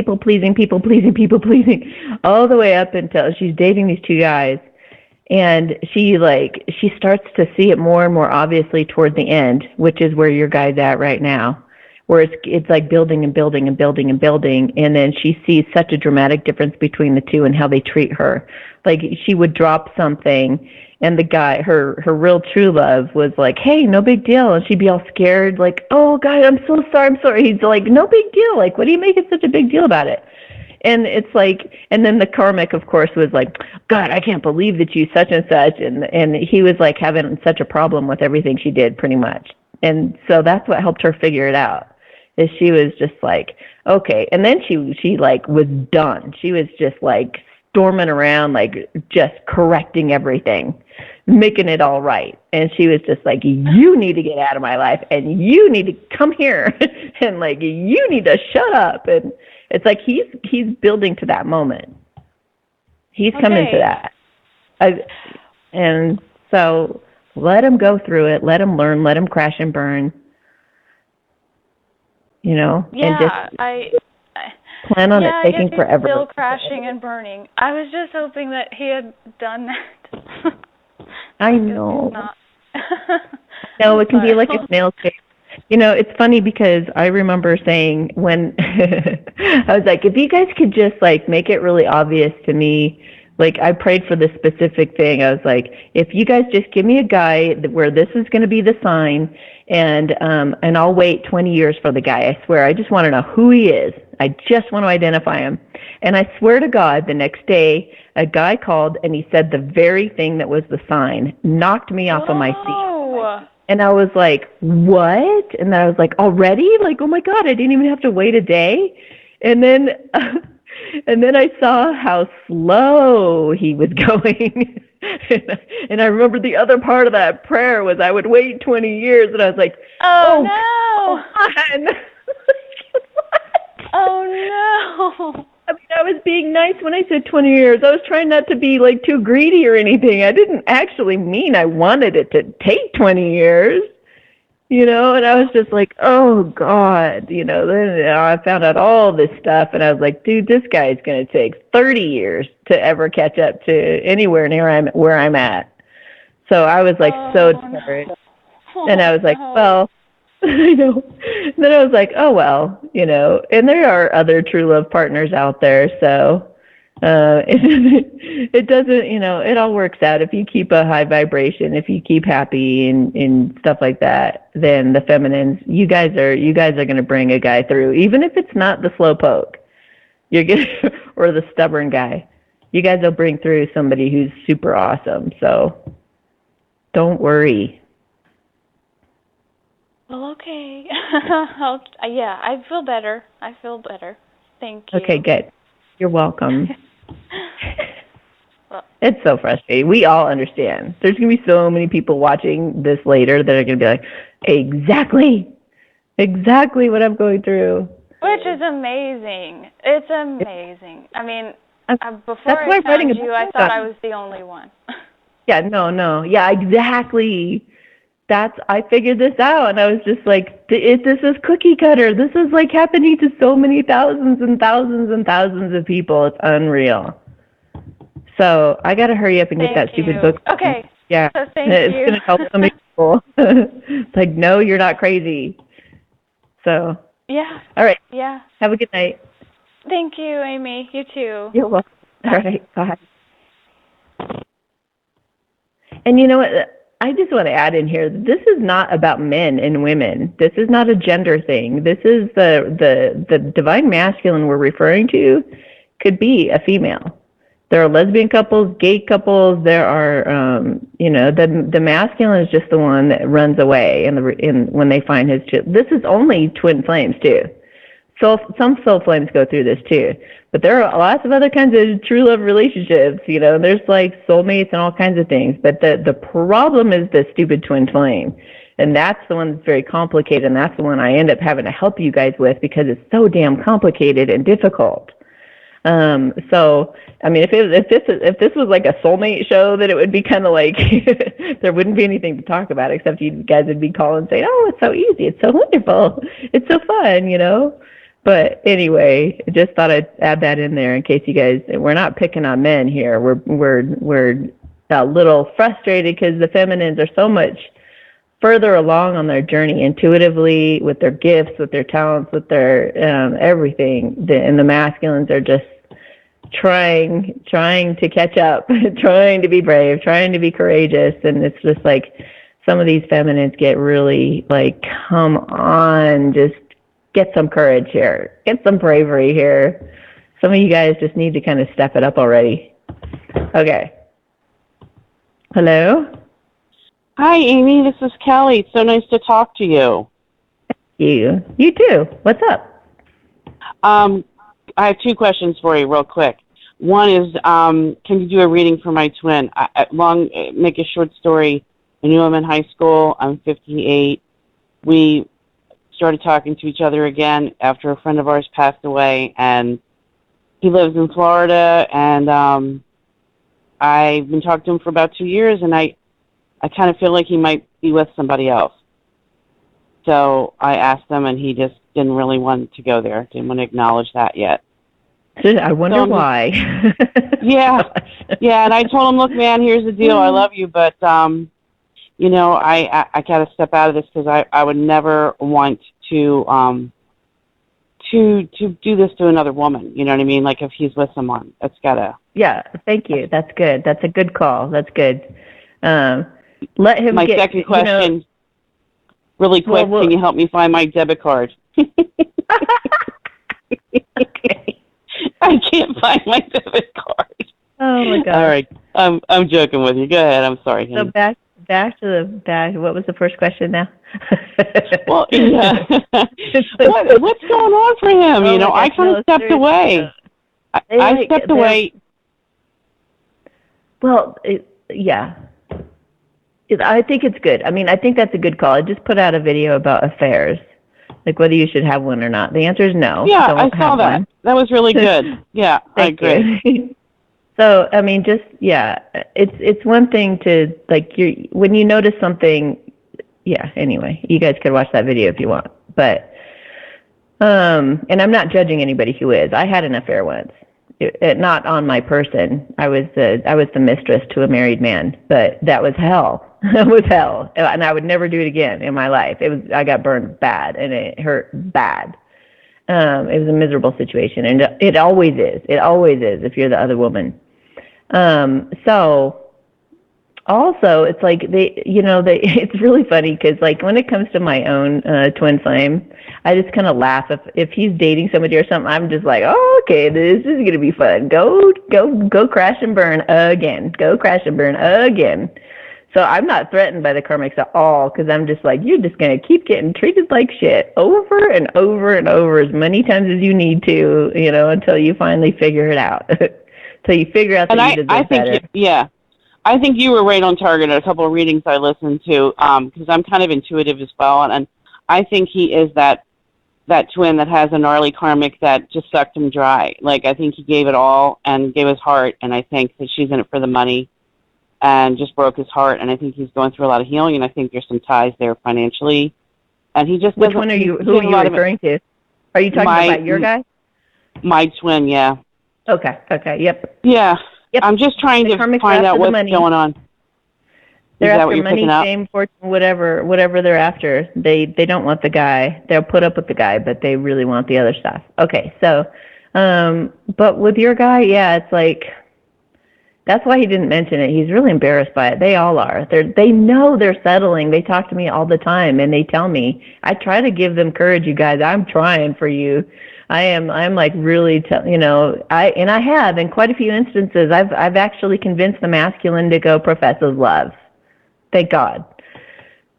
all the way up until she's dating these two guys. And she starts to see it more and more obviously toward the end, which is where your guy's at right now, where it's like building and building and building and building. And then she sees such a dramatic difference between the two and how they treat her. Like she would drop something and the guy, her real true love was like, hey, no big deal. And she'd be all scared, like, oh God, I'm so sorry. He's like, no big deal. Like, what are you making such a big deal about it? And it's like, and then the karmic, of course, was like, God, I can't believe that you such and such. And he was like having such a problem with everything she did pretty much. And so that's what helped her figure it out, is she was just like, okay. And then she like was done. She was just like storming around, like just correcting everything, making it all right. And she was just like, you need to get out of my life and you need to come here and like, you need to shut up. And it's like he's building to that moment. He's coming to that. And so let him go through it. Let him learn. Let him crash and burn. You know? Yeah, and just plan on it taking forever. Still crashing and burning. I was just hoping that he had done that. I know. No, it can be like a snail's pace. You know, it's funny because I remember saying when I was like, if you guys could just like make it really obvious to me, like I prayed for this specific thing. I was like, if you guys just give me a guy where this is going to be the sign, and I'll wait 20 years for the guy. I swear, I just want to know who he is. I just want to identify him. And I swear to God, the next day, a guy called and he said the very thing that was the sign, knocked me off of my seat. And I was like, what? And then I was like, already? Like, oh my God, I didn't even have to wait a day. And then I saw how slow he was going. And I remember the other part of that prayer was I would wait 20 years. And I was like, oh no. Come on. Oh no. I mean, I was being nice when I said 20 years. I was trying not to be like too greedy or anything. I didn't actually mean I wanted it to take 20 years, you know, and I was just like, oh God, you know, then I found out all this stuff and I was like, dude, this guy is going to take 30 years to ever catch up to anywhere near where I'm at. So I was like so discouraged. No. And I was like, well, I know. And then I was like, oh, well, you know, and there are other true love partners out there. So it doesn't, you know, it all works out. If you keep a high vibration, if you keep happy and stuff like that, then the feminines, you guys are going to bring a guy through, even if it's not the slow poke or the stubborn guy. You guys will bring through somebody who's super awesome. So don't worry. Well, okay. Yeah, I feel better. Thank you. Okay, good. You're welcome. It's so frustrating. We all understand. There's going to be so many people watching this later that are going to be like, exactly what I'm going through. Which is amazing. It's amazing. I mean, before I found you, I thought I was the only one. Yeah, no. Yeah, exactly. I figured this out, and I was just like, this is cookie cutter. This is like happening to so many thousands and thousands and thousands of people. It's unreal. So I got to hurry up and get that stupid book. Okay. Yeah. So thank it's you. It's going to help so many people. It's like, no, you're not crazy. So Yeah. All right. Yeah. Have a good night. Thank you, Amy. You too. You're welcome. All right. Bye. And you know what? I just want to add in here, this is not about men and women. This is not a gender thing. This is the divine masculine we're referring to could be a female. There are lesbian couples, gay couples. There are, the masculine is just the one that runs away when they find his. This is only twin flames too. So some soul flames go through this too, but there are lots of other kinds of true love relationships. There's like soulmates and all kinds of things. But the problem is the stupid twin flame, and that's the one that's very complicated, and that's the one I end up having to help you guys with because it's so damn complicated and difficult. So I mean, if this was like a soulmate show, then it would be kind of like there wouldn't be anything to talk about except you guys would be calling saying, "Oh, it's so easy, it's so wonderful, it's so fun," But anyway, I just thought I'd add that in there in case you guys. We're not picking on men here. We're a little frustrated because the feminines are so much further along on their journey intuitively with their gifts, with their talents, with their everything, and the masculines are just trying to catch up, trying to be brave, trying to be courageous, and it's just like some of these feminines get really like, come on, just get some courage here, get some bravery here. Some of you guys just need to kind of step it up already. Okay. Hello? Hi, Amy. This is Kelly. It's so nice to talk to you. You too. What's up? I have two questions for you real quick. One is, can you do a reading for my twin? Make a short story. I knew him in high school. I'm 58. We started talking to each other again after a friend of ours passed away, and he lives in Florida, and I've been talking to him for about 2 years, and I kind of feel like he might be with somebody else. So I asked him, and he just didn't really want to go there, didn't want to acknowledge that yet. I wonder why. Yeah, and I told him, look, man, here's the deal. I love you, but I got to step out of this because I would never want to do this to another woman. You know what I mean? Like if he's with someone, it's gotta. Yeah, thank you. That's good. That's a good call. That's good. Let him. My second question, really quick. Can you help me find my debit card? Okay. I can't find my debit card. Oh my God. All right, I'm joking with you. Go ahead. I'm sorry. So back to the back. What was the first question now? Well, yeah. What's going on for him? I kind of stepped away. I stepped away. Well, yeah. I think it's good. I mean, I think that's a good call. I just put out a video about affairs, like whether you should have one or not. The answer is no. Yeah, I saw that. One. That was really good. Yeah, I agree. So, I mean, it's one thing to, like, when you notice something, yeah, anyway, you guys could watch that video if you want. But, and I'm not judging anybody who is. I had an affair once. Not on my person. I was the mistress to a married man, but that was hell. It was hell, and I would never do it again in my life. I got burned bad, and it hurt bad. It was a miserable situation, and it always is. It always is if you're the other woman. So also, it's like it's really funny because, like, when it comes to my own twin flame, I just kind of laugh. If he's dating somebody or something, I'm just like, oh, okay, this is gonna be fun. Go crash and burn again. Go crash and burn again. So I'm not threatened by the karmics at all because I'm just like, you're just gonna keep getting treated like shit over and over and over as many times as you need to, until you finally figure it out. Until you figure out that you deserve better. I think you were right on target at a couple of readings I listened to, because I'm kind of intuitive as well, and I think he is that twin that has a gnarly karmic that just sucked him dry. Like, I think he gave it all and gave his heart, and I think that she's in it for the money and just broke his heart, and I think he's going through a lot of healing, and I think there's some ties there financially. And he just Which one are you? Who are you referring to? Are you talking about your guy? My twin, yeah. Okay. Yep. Yeah. Yep. I'm just trying to find out what's going on. They're Is that after what you're money, picking up? fame, fortune, whatever they're after. They don't want the guy. They'll put up with the guy, but they really want the other stuff. Okay, so, but with your guy, yeah, it's like, that's why he didn't mention it. He's really embarrassed by it. They all are. They know they're settling. They talk to me all the time, and they tell me. I try to give them courage, you guys. I'm trying for you. I'm like really, I have in quite a few instances. I've actually convinced the masculine to go profess his love. Thank God.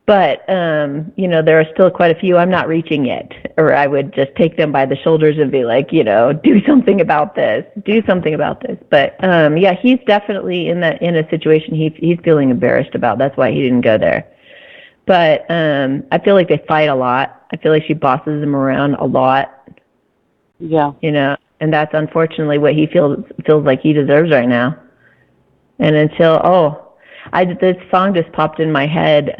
But, there are still quite a few I'm not reaching yet, or I would just take them by the shoulders and be like, do something about this. But, yeah, he's definitely in a situation he's feeling embarrassed about. That's why he didn't go there. But, I feel like they fight a lot. I feel like she bosses him around a lot. Yeah. And that's unfortunately what he feels like he deserves right now. And until, this song just popped in my head.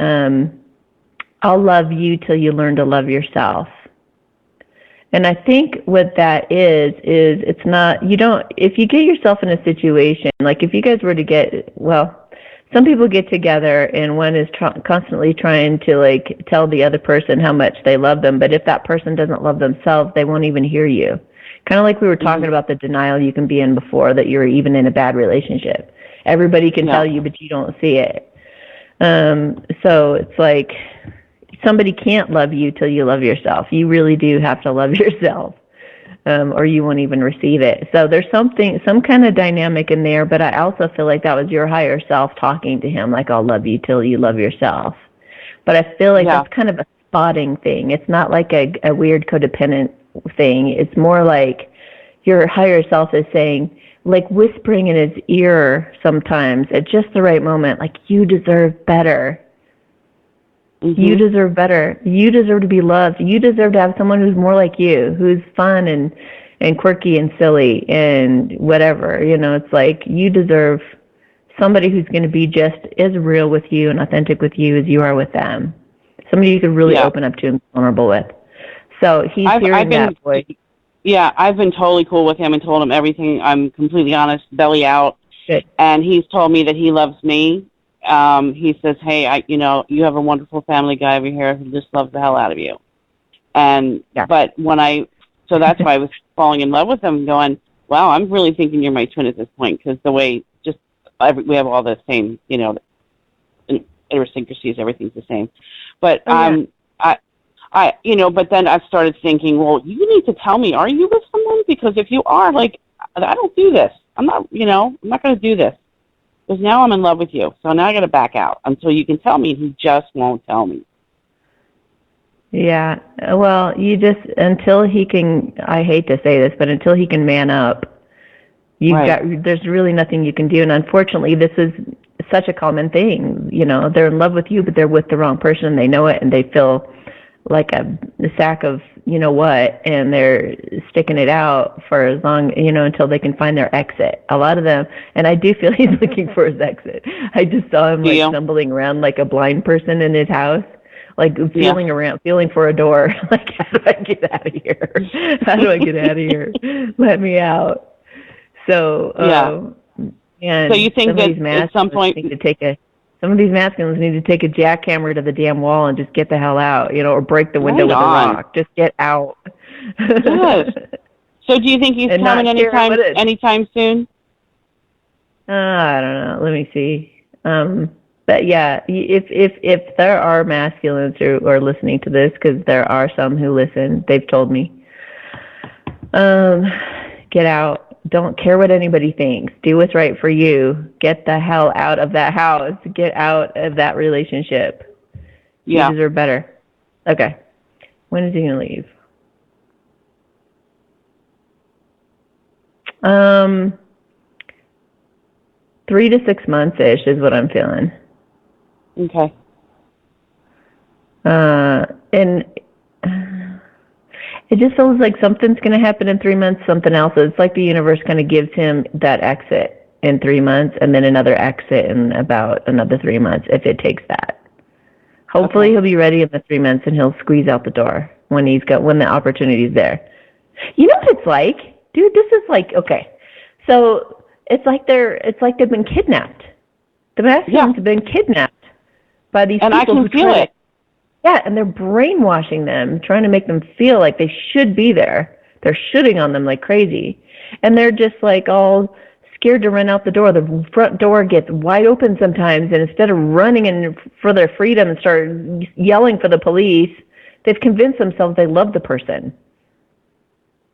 I'll love you till you learn to love yourself. And I think what that is it's not, if you get yourself in a situation, like if you guys were to some people get together and one is constantly trying to like tell the other person how much they love them. But if that person doesn't love themselves, they won't even hear you. Kind of like we were talking about the denial you can be in before that you're even in a bad relationship. Everybody can tell you, but you don't see it. So it's like somebody can't love you till you love yourself. You really do have to love yourself, or you won't even receive it. So there's some kind of dynamic in there, but I also feel like that was your higher self talking to him, like, I'll love you till you love yourself. But I feel like that's kind of a spotting thing. It's not like a weird codependent thing. It's more like your higher self is saying, like whispering in his ear sometimes at just the right moment, like, you deserve better. Mm-hmm. You deserve better. You deserve to be loved. You deserve to have someone who's more like you, who's fun and quirky and silly and whatever. It's like you deserve somebody who's going to be just as real with you and authentic with you as you are with them. Somebody you could really open up to and be vulnerable with. So he's hearing that voice. Yeah, I've been totally cool with him and told him everything. I'm completely honest, belly out. Good. And he's told me that he loves me. He says, hey, you have a wonderful family guy over here who just loves the hell out of you. And, but so that's why I was falling in love with him, going, wow, I'm really thinking you're my twin at this point, because the way we have all the same, idiosyncrasies, everything's the same. But, but then I started thinking, well, you need to tell me, are you with someone? Because if you are, like, I don't do this. I'm not going to do this. Because now I'm in love with you. So now I got to back out until you can tell me. He just won't tell me. Yeah. Well, until he can, I hate to say this, but until he can man up, there's really nothing you can do. And unfortunately, this is such a common thing. They're in love with you, but they're with the wrong person. They know it, and they feel like a sack of and they're sticking it out for as long, until they can find their exit. A lot of them, and I do feel he's looking for his exit. I just saw him stumbling around like a blind person in his house, like feeling around, feeling for a door. Like, how do I get out of here? How do I get out of here? Let me out. So, and so you think that at some point some of these masculines need to take a jackhammer to the damn wall and just get the hell out, or break the window with a rock. Just get out. Yes. So do you think he's coming anytime soon? I don't know. Let me see. But yeah, if there are masculines who are listening to this, because there are some who listen, they've told me, get out. Don't care what anybody thinks. Do what's right for you. Get the hell out of that house. Get out of that relationship. You deserve better. Okay. When is he going to leave? 3 to 6 months-ish is what I'm feeling. Okay. And it just feels like something's going to happen in 3 months, something else. It's like the universe kind of gives him that exit in 3 months and then another exit in about another 3 months, if it takes that. Hopefully he'll be ready in the 3 months and he'll squeeze out the door when the opportunity's there. You know what it's like? Dude, this is like, okay. So it's like they've been kidnapped. The masculines have been kidnapped. by these and people I can feel it. Yeah, and they're brainwashing them, trying to make them feel like they should be there. They're shooting on them like crazy. And they're just like all scared to run out the door. The front door gets wide open sometimes, and instead of running in for their freedom and start yelling for the police, they've convinced themselves they love the person.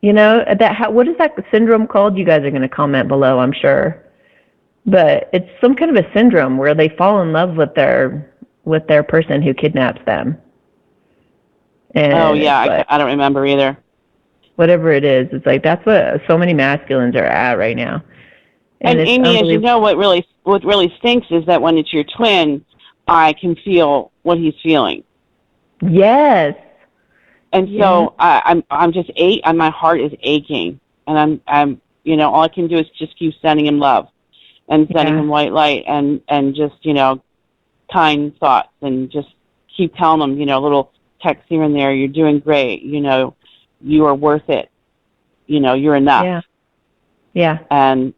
You know, what is that syndrome called? You guys are going to comment below, I'm sure. But it's some kind of a syndrome where they fall in love with their person who kidnaps them. And I don't remember either. Whatever it is, it's like that's what so many masculines are at right now. And Amy, as you know, what really stinks is that when it's your twin, I can feel what he's feeling. Yes. And so I'm just and my heart is aching, and I'm all I can do is just keep sending him love, and sending him white light, and just kind thoughts, and just keep telling him little texts here and there. You're doing great. You are worth it. You're enough. Yeah. And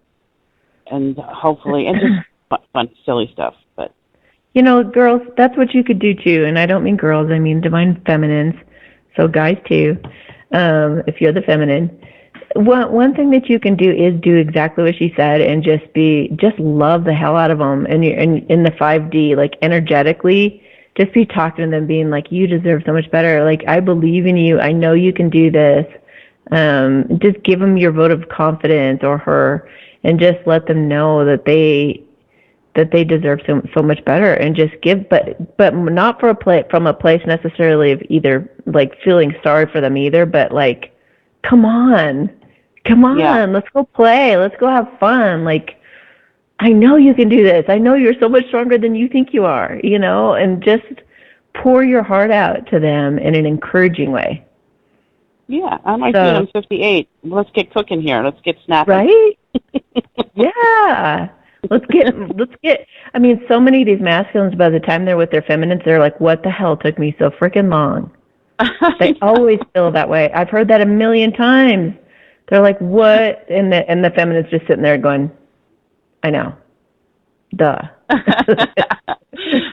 hopefully, and just fun, silly stuff. But girls, that's what you could do too. And I don't mean girls; I mean divine feminines. So guys too, if you're the feminine. One thing that you can do is do exactly what she said, and just love the hell out of them. And you're in the 5D, like energetically, just be talking to them, being like, you deserve so much better. Like, I believe in you. I know you can do this. Just give them your vote of confidence, or her, and just let them know that they deserve so much better, and just give, but not from a place necessarily of either like feeling sorry for them either, but like, come on, let's go play, let's go have fun. Like, I know you can do this. I know you're so much stronger than you think you are, and just pour your heart out to them in an encouraging way. Yeah, I might be. I'm 58. Let's get cooking here. Let's get snapping. Right? Yeah. Let's get, I mean, so many of these masculines, by the time they're with their feminines, they're like, what the hell took me so freaking long? They always feel that way. I've heard that a million times. They're like, what? And the feminists just sitting there going, I know. Duh.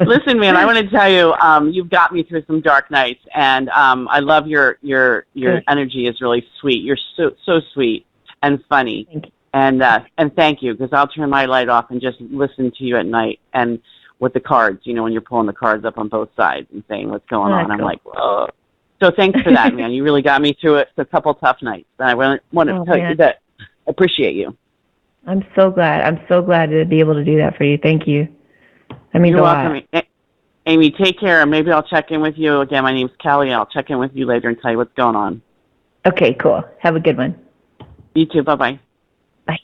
Listen, man, I want to tell you, you've got me through some dark nights, and I love your energy is really sweet. You're so sweet and funny. Thank you. And thank you, because I'll turn my light off and just listen to you at night, and with the cards, when you're pulling the cards up on both sides and saying what's going on. Cool. I'm like, whoa. So thanks for that, man. You really got me through it. It's a couple tough nights. And I want to tell you that I appreciate you. I'm so glad. I'm so glad to be able to do that for you. Thank you. I mean, you're welcome. Amy, take care. Maybe I'll check in with you. Again, my name's Kelly. I'll check in with you later and tell you what's going on. Okay, cool. Have a good one. You too. Bye-bye. Bye.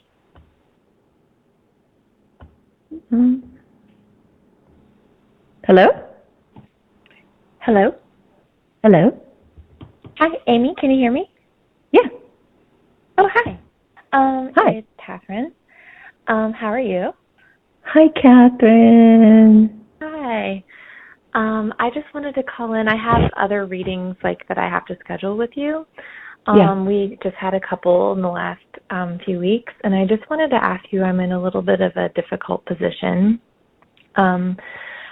Mm-hmm. Hello? Hello? Hello? Hi, Amy. Can you hear me? Yeah. Oh, hi. Hi. It's Catherine. How are you? Hi, Catherine. Hi. I just wanted to call in. I have other readings that I have to schedule with you. We just had a couple in the last few weeks, and I just wanted to ask you, I'm in a little bit of a difficult position.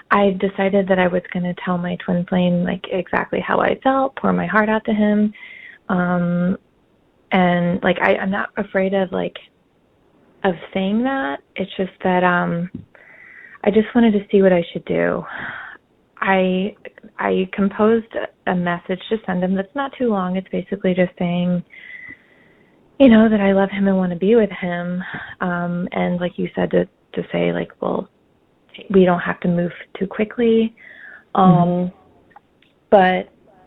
I decided that I was going to tell my twin flame exactly how I felt, pour my heart out to him. And I'm not afraid of saying that. It's just that I just wanted to see what I should do. I composed a message to send him that's not too long. It's basically just saying, that I love him and want to be with him. And like you said, to say well, we don't have to move too quickly. But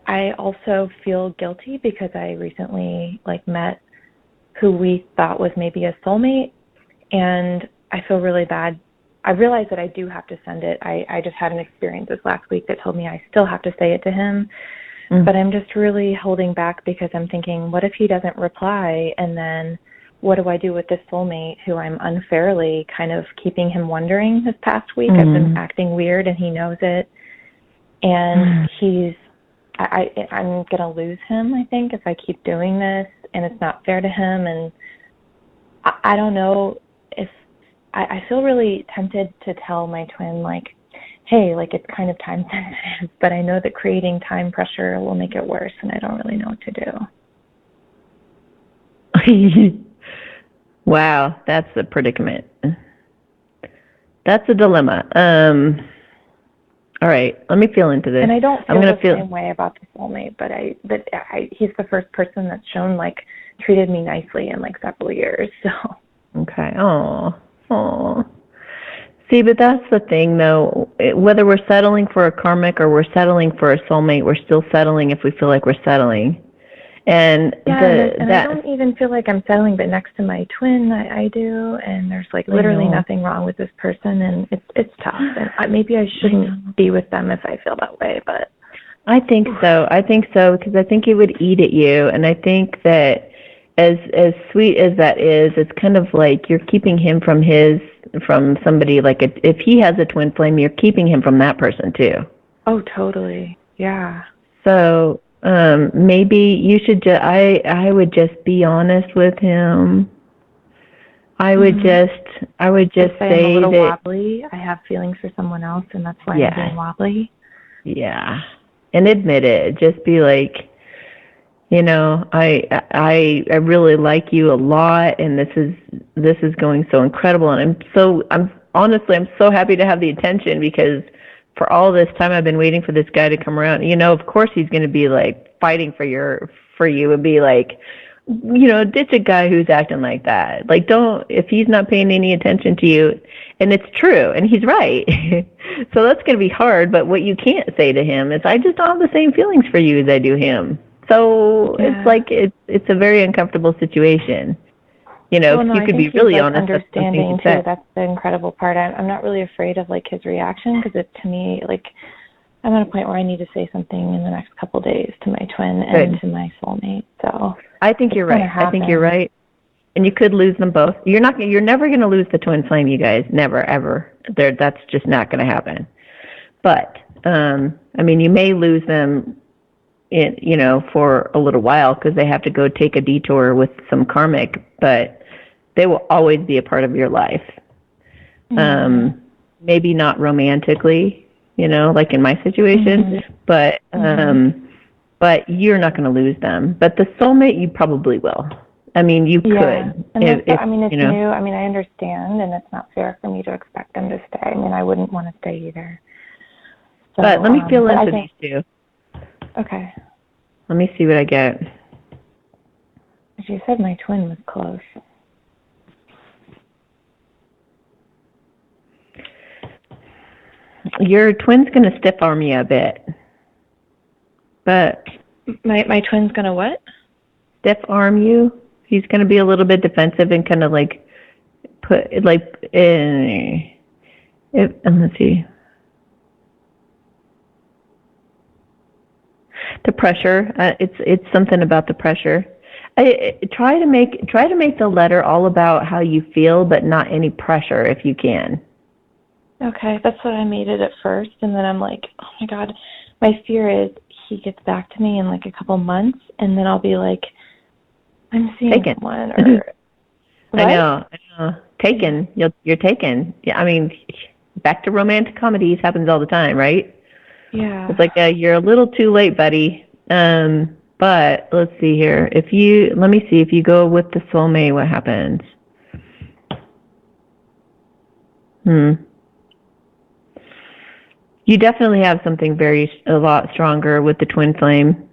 I also feel guilty because I recently met who we thought was maybe a soulmate, and I feel really bad. I realize that I do have to send it. I just had an experience this last week that told me I still have to say it to him, but I'm just really holding back because I'm thinking, what if he doesn't reply, and then what do I do with this soulmate who I'm unfairly kind of keeping him wondering this past week? I've been acting weird and he knows it, and I'm going to lose him, I think, if I keep doing this, and it's not fair to him. And I don't know if I feel really tempted to tell my twin, hey, like it's kind of time sensitive, but I know that creating time pressure will make it worse, and I don't really know what to do. Wow, that's a predicament. That's a dilemma. All right, let me feel into this. And I don't feel the same way about the soulmate, but he's the first person that's shown, like, treated me nicely in, like, several years, so. Okay, oh. See, but that's the thing, though. Whether we're settling for a karmic or we're settling for a soulmate, we're still settling if we feel like we're settling. And I don't even feel like I'm settling, but next to my twin, I do, and there's like literally nothing wrong with this person, and it's tough. And maybe I shouldn't be with them if I feel that way, but I think so. Because I think it would eat at you, and I think that as sweet as that is, it's kind of like you're keeping him from somebody like if he has a twin flame, you're keeping him from that person too. Oh, totally. Yeah. So. Maybe you should I would just be honest with him. I would just say I'm a little that wobbly. I have feelings for someone else, and that's why I'm being wobbly. Yeah. And admit it. Just be like, I really like you a lot, and this is going so incredible, and I'm so happy to have the attention, because for all this time I've been waiting for this guy to come around. Of course he's going to be like fighting for you and be like, ditch a guy who's acting like that. Like, if he's not paying any attention to you, and it's true, and he's right. So that's going to be hard, but what you can't say to him is, I just don't have the same feelings for you as I do him. So it's like, it's a very uncomfortable situation. You could be really honest. Understanding too. That's the incredible part. I'm not really afraid of like his reaction, because to me, like, I'm at a point where I need to say something in the next couple days to my twin and to my soulmate. So I think you're right. And you could lose them both. You're never going to lose the twin flame, you guys. Never, ever. That's just not going to happen. But you may lose them for a little while, because they have to go take a detour with some karmic, but they will always be a part of your life. Mm-hmm. Maybe not romantically, like in my situation, mm-hmm. But you're not going to lose them. But the soulmate, you probably will. You could. And it's new. I understand, and it's not fair for me to expect them to stay. I wouldn't want to stay either. So, but let me feel into these two. Okay. Let me see what I get. You said my twin was close. Your twin's going to stiff arm you a bit. But my twin's going to what? Stiff arm you. He's going to be a little bit defensive and kind of like and let's see. The pressure. It's something about the pressure. Try to make the letter all about how you feel, but not any pressure if you can. Okay, that's what I made it at first, and then I'm like, oh my God, my fear is he gets back to me in like a couple months, and then I'll be like, I'm seeing someone. Or I know. Taken. You're taken. Yeah, back to romantic comedies happens all the time, right? Yeah. It's like you're a little too late, buddy. But let's see here. Let me see if you go with the soulmate, what happens? You definitely have something a lot stronger with the twin flame.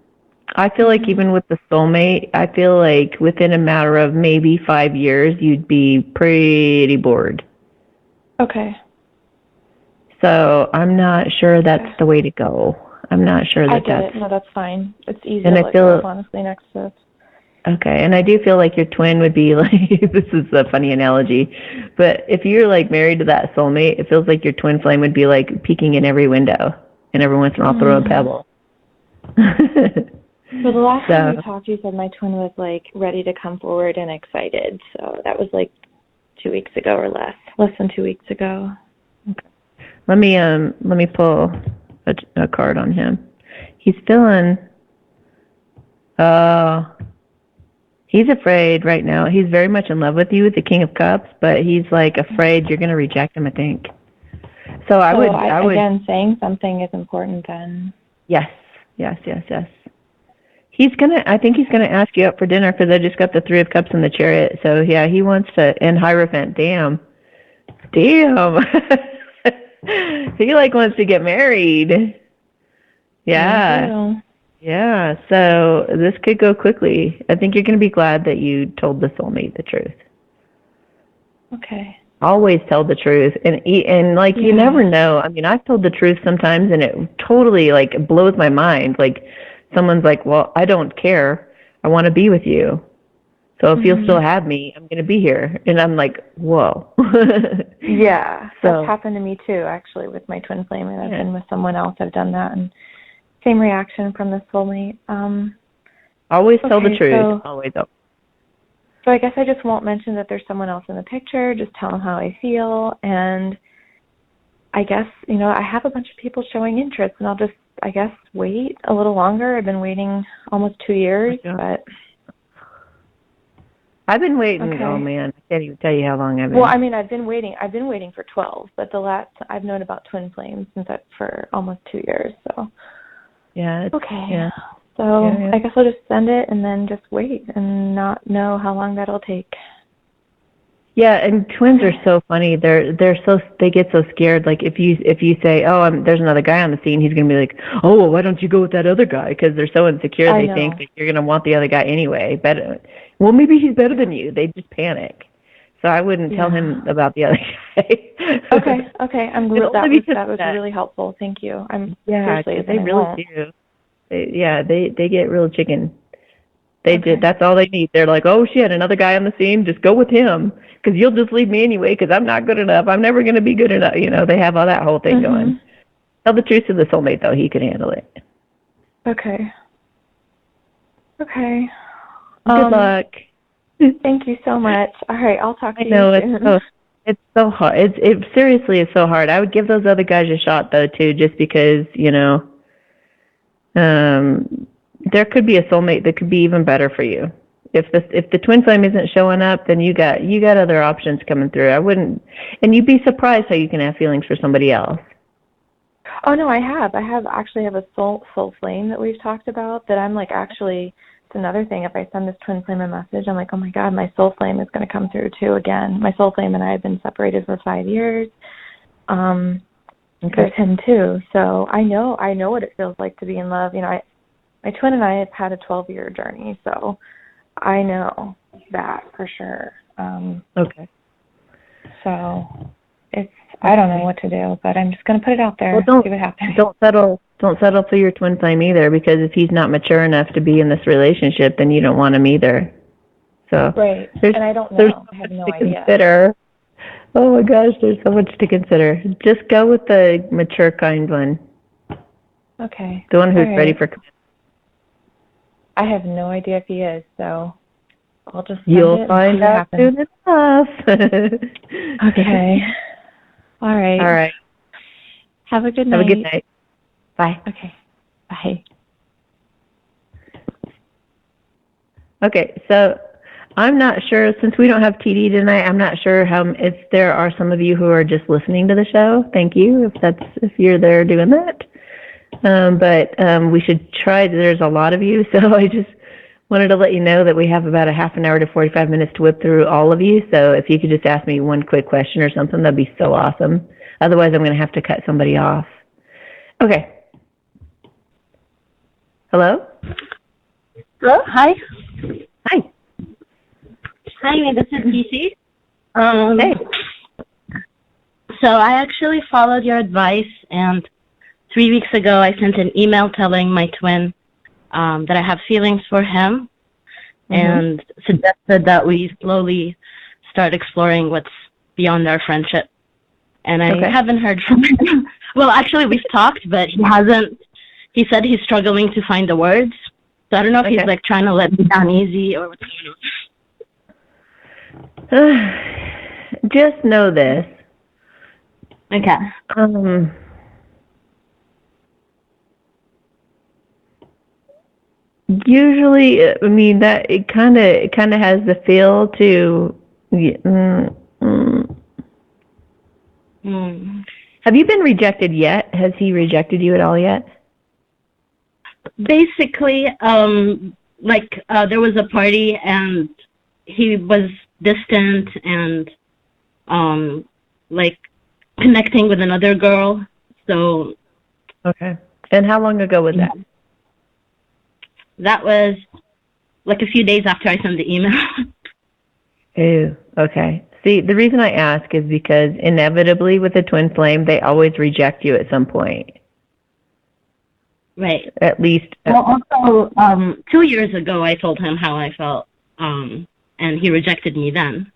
I feel like even with the soulmate, I feel like within a matter of maybe 5 years, you'd be pretty bored. Okay. So I'm not sure that's the way to go. I'm not sure I get it. No, that's fine. It's easy and to let go, honestly, next to it. Okay, and I do feel like your twin would be like, this is a funny analogy, but if you're like married to that soulmate, it feels like your twin flame would be like peeking in every window, and every once in a while throw a pebble. So the last time we talked, you said my twin was like ready to come forward and excited. So that was like 2 weeks ago or less than 2 weeks ago. Okay. Let me pull a card on him. He's feeling. He's afraid right now. He's very much in love with you, the King of Cups, but he's like afraid you're going to reject him, I think. So I would again, saying something is important then. Yes. I think he's gonna ask you out for dinner because I just got the Three of Cups in the Chariot. So yeah, he wants to, and Hierophant. Damn. He wants to get married. Yeah. Yeah. So this could go quickly. I think you're gonna be glad that you told the soulmate the truth. Okay. Always tell the truth, and you never know. I mean, I've told the truth sometimes, and it totally like blows my mind. Like someone's like, "Well, I don't care. I want to be with you. So if you'll still have me, I'm going to be here." And I'm like, "Whoa." Yeah, that's happened to me too, actually, with my twin flame. And I've been with someone else. I've done that, and same reaction from the soulmate. Always tell the truth. Always. So I guess I just won't mention that there's someone else in the picture. Just tell them how I feel, and I guess I have a bunch of people showing interest, and I'll just wait a little longer. I've been waiting almost 2 years, but I've been waiting. Okay. Oh man, I can't even tell you how long I've been. Well, I mean, I've been waiting for 12, but I've known about twin flames for almost 2 years. So yeah. Okay. Yeah. So I guess I'll just send it and then just wait and not know how long that'll take. Yeah, and twins are so funny. They get so scared. Like if you say, "Oh, there's another guy on the scene," he's gonna be like, "Oh, well, why don't you go with that other guy?" Because they're so insecure. They think that you're gonna want the other guy anyway. Well, maybe he's better than you. They just panic. So I wouldn't tell him about the other guy. Okay. I'm glad that was really helpful. Thank you. Seriously, they really do. They get real chicken. That's all they need. They're like, "Oh shit, another guy on the scene. Just go with him, because you'll just leave me anyway. Because I'm not good enough. I'm never going to be good enough." They have all that whole thing going. Tell the truth to the soulmate, though. He can handle it. Okay. Good luck. Thank you so much. All right, I'll talk to you soon. It's so hard. It seriously is so hard. I would give those other guys a shot though too, just because there could be a soulmate that could be even better for you. If the twin flame isn't showing up, then you got other options coming through. I wouldn't, and you'd be surprised how you can have feelings for somebody else. Oh no, I have actually have a soul flame that we've talked about that I'm like actually. It's another thing. If I send this twin flame a message, I'm like, oh my God, my soul flame is going to come through too again. My soul flame and I have been separated for 5 years. There's him too. So I know what it feels like to be in love. My twin and I have had a 12-year journey, so I know that for sure. So I don't know what to do, but I'm just going to put it out there. Well, see what happens. Don't settle for your twin flame either, because if he's not mature enough to be in this relationship, then you don't want him either. So right, and I don't know. I have no idea. Consider. Oh my gosh, there's so much to consider. Just go with the mature kind one. Okay. The one who's ready for commitment. I have no idea if he is, so I'll just You'll find out soon enough. Okay. All right. Have a good night. Have a good night. Bye. Okay. Bye. Okay, so I'm not sure, since we don't have TD tonight, I'm not sure if there are some of you who are just listening to the show. Thank you if you're there doing that. But we should try. There's a lot of you, so I just wanted to let you know that we have about a half an hour to 45 minutes to whip through all of you. So if you could just ask me one quick question or something, that'd be so awesome. Otherwise, I'm going to have to cut somebody off. Okay. Hello? Hello? Hi. Hi. Hi, this is DC. Hey. So I actually followed your advice, and 3 weeks ago I sent an email telling my twin that I have feelings for him, and suggested that we slowly start exploring what's beyond our friendship. And I haven't heard from him. Well, actually, we've talked, but he hasn't. He said he's struggling to find the words. So I don't know if he's like trying to let me down easy or what's going on. Just know this. Okay. Usually, I mean that it kind of has the feel to. Have you been rejected yet? Has he rejected you at all yet? Basically, there was a party and he was distant and connecting with another girl. So. Okay. And how long ago was that? That was like a few days after I sent the email. Ooh, okay. See, the reason I ask is because inevitably with a twin flame, they always reject you at some point. Right. At least. Well, also, 2 years ago, I told him how I felt, and he rejected me then.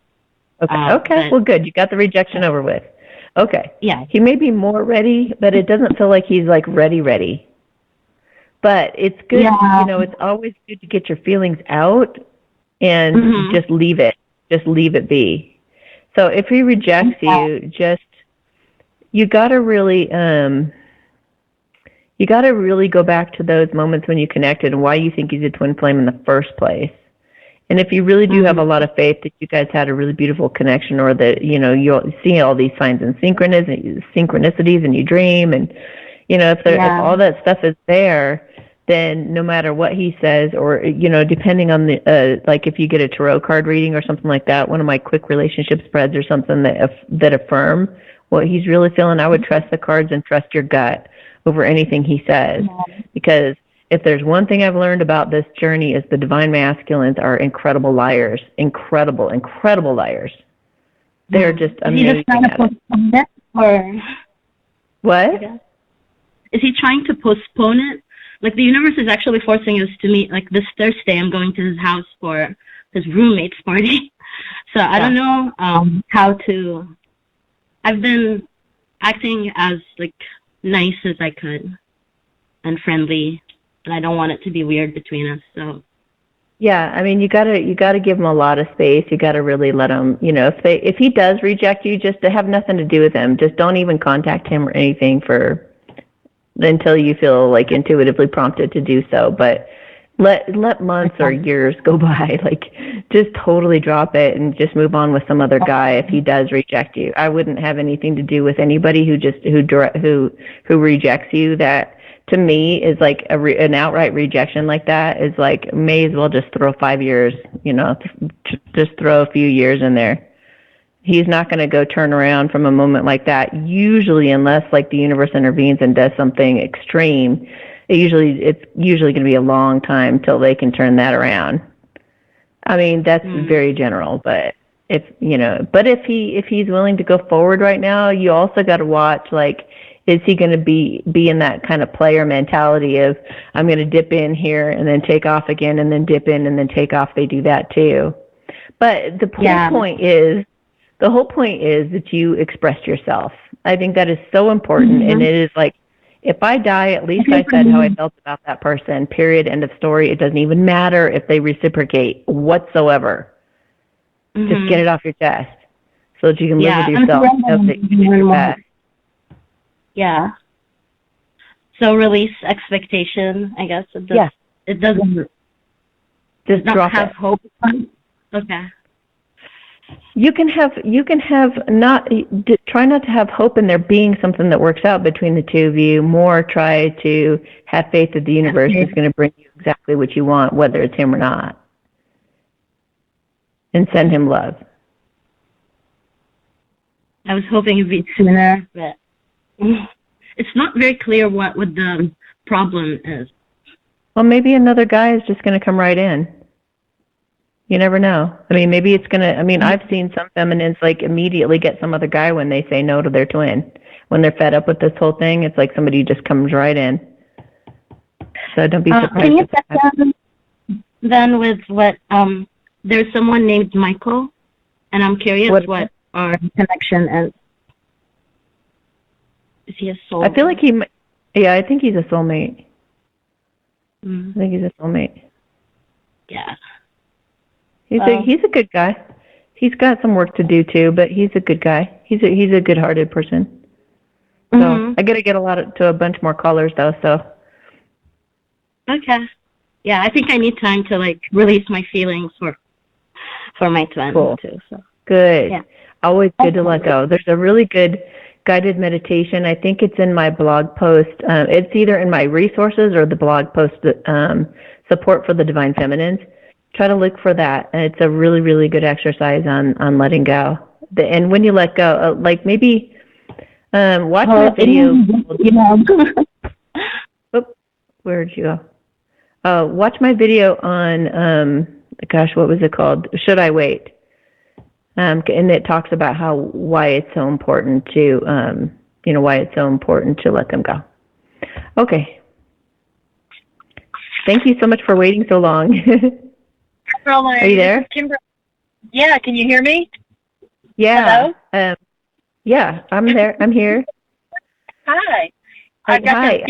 Okay. Well, good. You got the rejection over with. Okay. Yeah. He may be more ready, but it doesn't feel like he's like ready. But it's good, it's always good to get your feelings out and just leave it. Just leave it be. So if he rejects you, you got to really go back to those moments when you connected and why you think he's a twin flame in the first place. And if you really do have a lot of faith that you guys had a really beautiful connection, or that, you'll see all these signs and synchronicities and you dream, and, if all that stuff is there, then no matter what he says, or, depending on the, like if you get a tarot card reading or something like that, one of my quick relationship spreads or something that affirm what he's really feeling, I would trust the cards and trust your gut over anything he says. Because if there's one thing I've learned about this journey is the divine masculines are incredible liars. Incredible liars. They're just amazing. Is he just trying to postpone it, or what? Is he trying to postpone it? Like, the universe is actually forcing us to meet. Like, this Thursday, I'm going to his house for his roommate's party. So I don't know how to. I've been acting as nice as I could and friendly, and I don't want it to be weird between us. So. Yeah, I mean, you gotta give him a lot of space. You gotta really let him. If he does reject you, just to have nothing to do with him. Just don't even contact him or anything until you feel like intuitively prompted to do so. But let months or years go by. Just totally drop it and just move on with some other guy if he does reject you. I wouldn't have anything to do with anybody who rejects you. That, to me, is like an outright rejection like that is like, may as well just throw 5 years, just throw a few years in there. He's not going to go turn around from a moment like that, usually, unless the universe intervenes and does something extreme. It's usually going to be a long time till they can turn that around. I mean, that's very general, but if he's willing to go forward right now, you also got to watch, is he going to be in that kind of player mentality of, I'm going to dip in here and then take off again and then dip in and then take off? They do that too. But the whole point is that you expressed yourself. I think that is so important. And it is if I die, at least I said how I felt about that person, period, end of story. It doesn't even matter if they reciprocate whatsoever. Just get it off your chest so that you can live with yourself. Yeah. So release expectation, I guess. It doesn't just drop have it. Hope. Okay. You can try not to have hope in there being something that works out between the two of you. More try to have faith that the universe is going to bring you exactly what you want, whether it's him or not. And send him love. I was hoping it'd be sooner, but it's not very clear what the problem is. Well, maybe another guy is just going to come right in. You never know. I mean, maybe it's going to, I've seen some feminines immediately get some other guy when they say no to their twin. When they're fed up with this whole thing, it's like somebody just comes right in. So don't be surprised. Can you check then with what, there's someone named Michael, and I'm curious what our connection is. Is he a soulmate? I feel like I think he's a soulmate. I think he's a soulmate. Yeah. He's a good guy. He's got some work to do too, but he's a good guy. He's a good-hearted person. So I got to get to a bunch more callers though. So. Okay. Yeah, I think I need time to release my feelings for my twin too. So. Good. Yeah. Always good to let go. There's a really good guided meditation. I think it's in my blog post. It's either in my resources or the blog post, support for the divine feminines. Try to look for that. And it's a really, really good exercise on letting go. And when you let go, like maybe watch my video. Where'd you go? Watch my video on, what was it called? Should I Wait? And it talks about why it's so important to, why it's so important to let them go. Okay. Thank you so much for waiting so long. Are you there? Yeah, can you hear me? Yeah. Hello? Yeah, I'm there. I'm here. Hi. Hi.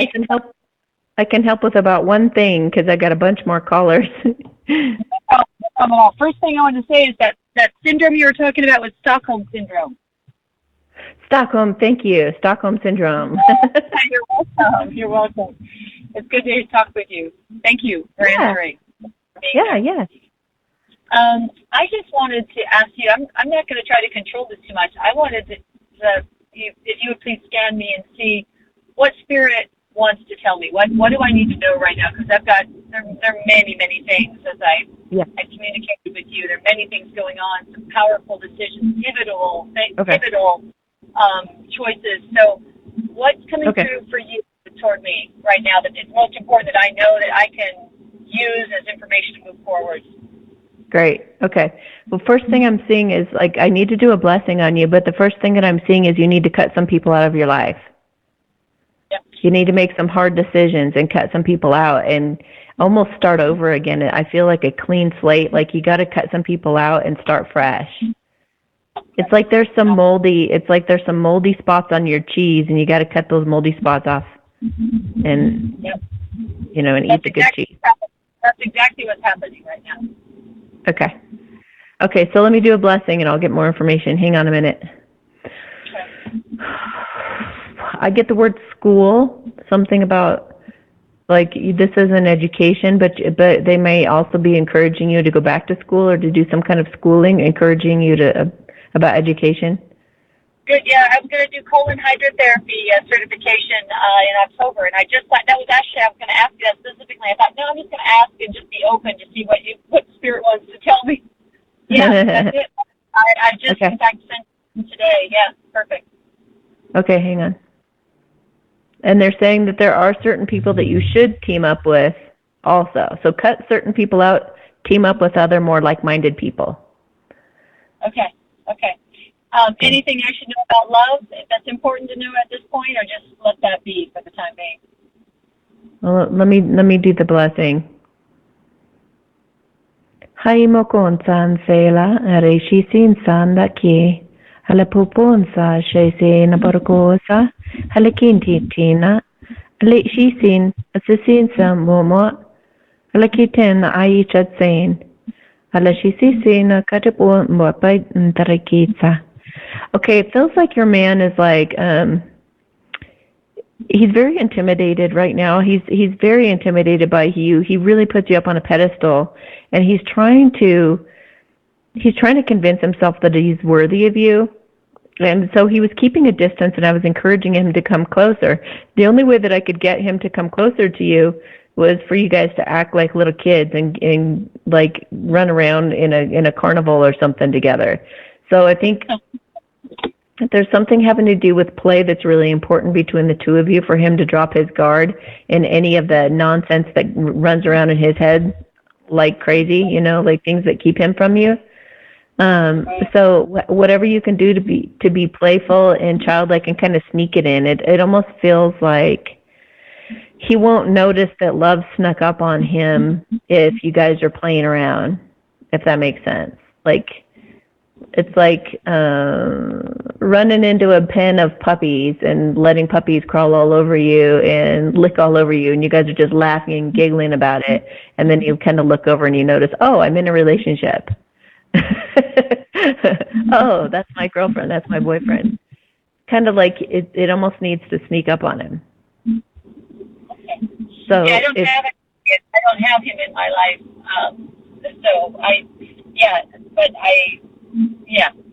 I can help with about one thing because I got a bunch more callers. First thing I want to say is that syndrome you were talking about was Stockholm Syndrome. Stockholm, thank you. Stockholm Syndrome. You're welcome. You're welcome. It's good to talk with you. Thank you for answering. Yeah. I just wanted to ask you, I'm not going to try to control this too much. I wanted to if you would please scan me and see what spirit wants to tell me. What do I need to know right now? Because there are many things as I communicated with you. There are many things going on, some powerful decisions, pivotal choices. So what's coming through for you toward me right now that it's most important that I know that I can use as information to move forward? Great. Okay. Well, first thing I'm seeing is I need to do a blessing on you, but the first thing that I'm seeing is you need to cut some people out of your life. Yep. You need to make some hard decisions and cut some people out and almost start over again. I feel like a clean slate. Like you got to cut some people out and start fresh. It's like there's some moldy spots on your cheese, and you got to cut those moldy spots off, and and eat the good cheese. That's exactly what's happening right now. Okay. So let me do a blessing, and I'll get more information. Hang on a minute. Okay. I get the word school, something about this is an education, but they may also be encouraging you to go back to school or to do some kind of schooling, encouraging you to about education. Good. Yeah, I was going to do colon hydrotherapy certification in October, and I just thought I was going to ask you that specifically. I thought, no, I'm just going to ask and just be open to see what spirit wants to tell me. Yeah, that's it. I just in fact sent them today. Yeah, perfect. Okay, hang on. And they're saying that there are certain people that you should team up with also. So cut certain people out, team up with other more like-minded people. Okay. Anything I should know about love that's important to know at this point, or just let that be for the time being? Well, let me do the blessing. Haimo konsan sela reishi sin sanda ki halapuponsa shese na barkosa halakinti tina leishi sin asisin sa momo halakiten ai chatsen halashisi sin katapo mopai ntarakitsa. Okay, it feels like your man is he's very intimidated right now. He's very intimidated by you. He really puts you up on a pedestal, and he's trying to convince himself that he's worthy of you. And so he was keeping a distance, and I was encouraging him to come closer. The only way that I could get him to come closer to you was for you guys to act like little kids and run around in a carnival or something together. So I think there's something having to do with play that's really important between the two of you for him to drop his guard in any of the nonsense that runs around in his head like crazy, like things that keep him from you. So whatever you can do to be playful and childlike and kind of sneak it in, it almost feels like he won't notice that love snuck up on him if you guys are playing around, if that makes sense. It's like running into a pen of puppies and letting puppies crawl all over you and lick all over you, and you guys are just laughing and giggling about it, and then you kind of look over and you notice, oh, I'm in a relationship. Oh, that's my girlfriend, that's my boyfriend. Kind of like it almost needs to sneak up on him. Okay. So yeah, I don't have him in my life.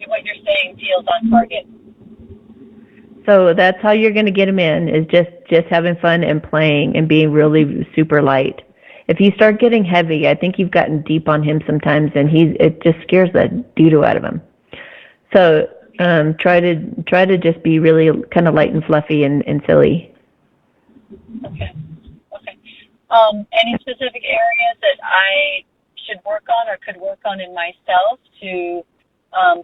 What you're saying feels on target. So that's how you're going to get him in, is just having fun and playing and being really super light. If you start getting heavy, I think you've gotten deep on him sometimes, and it just scares the doo-doo out of him. So try to just be really kind of light and fluffy and silly. Okay. Any specific areas that I should work on or could work on in myself to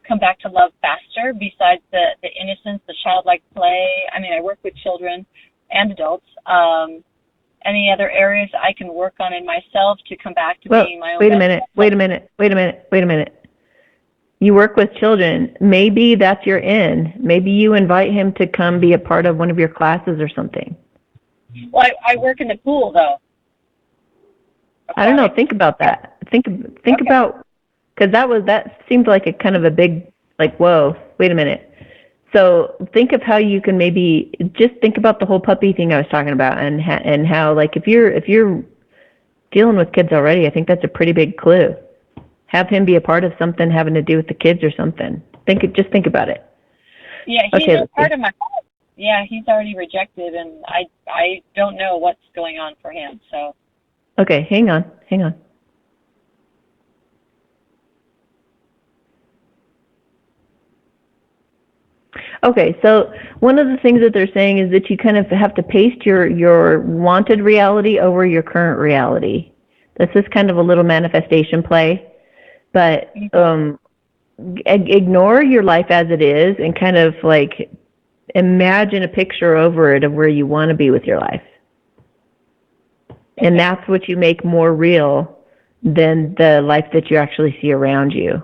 come back to love faster, besides the innocence, the childlike play? I mean, I work with children and adults. Any other areas I can work on in myself to come back to being my own? Wait a minute. You work with children. Maybe that's your in. Maybe you invite him to come be a part of one of your classes or something. Well, I work in the pool, though. I don't know. Think about that. Think about, because that seemed like a kind of a big, like, whoa, wait a minute. So think of how you can maybe just think about the whole puppy thing I was talking about, and how, like, if you're dealing with kids already, I think that's a pretty big clue. Have him be a part of something having to do with the kids or something. Just think about it. Yeah, he's a part of my life. Yeah, he's already rejected, and I don't know what's going on for him. So. Okay, hang on. Okay, so one of the things that they're saying is that you kind of have to paste your wanted reality over your current reality. This is kind of a little manifestation play, but ignore your life as it is and kind of like imagine a picture over it of where you want to be with your life. And that's what you make more real than the life that you actually see around you.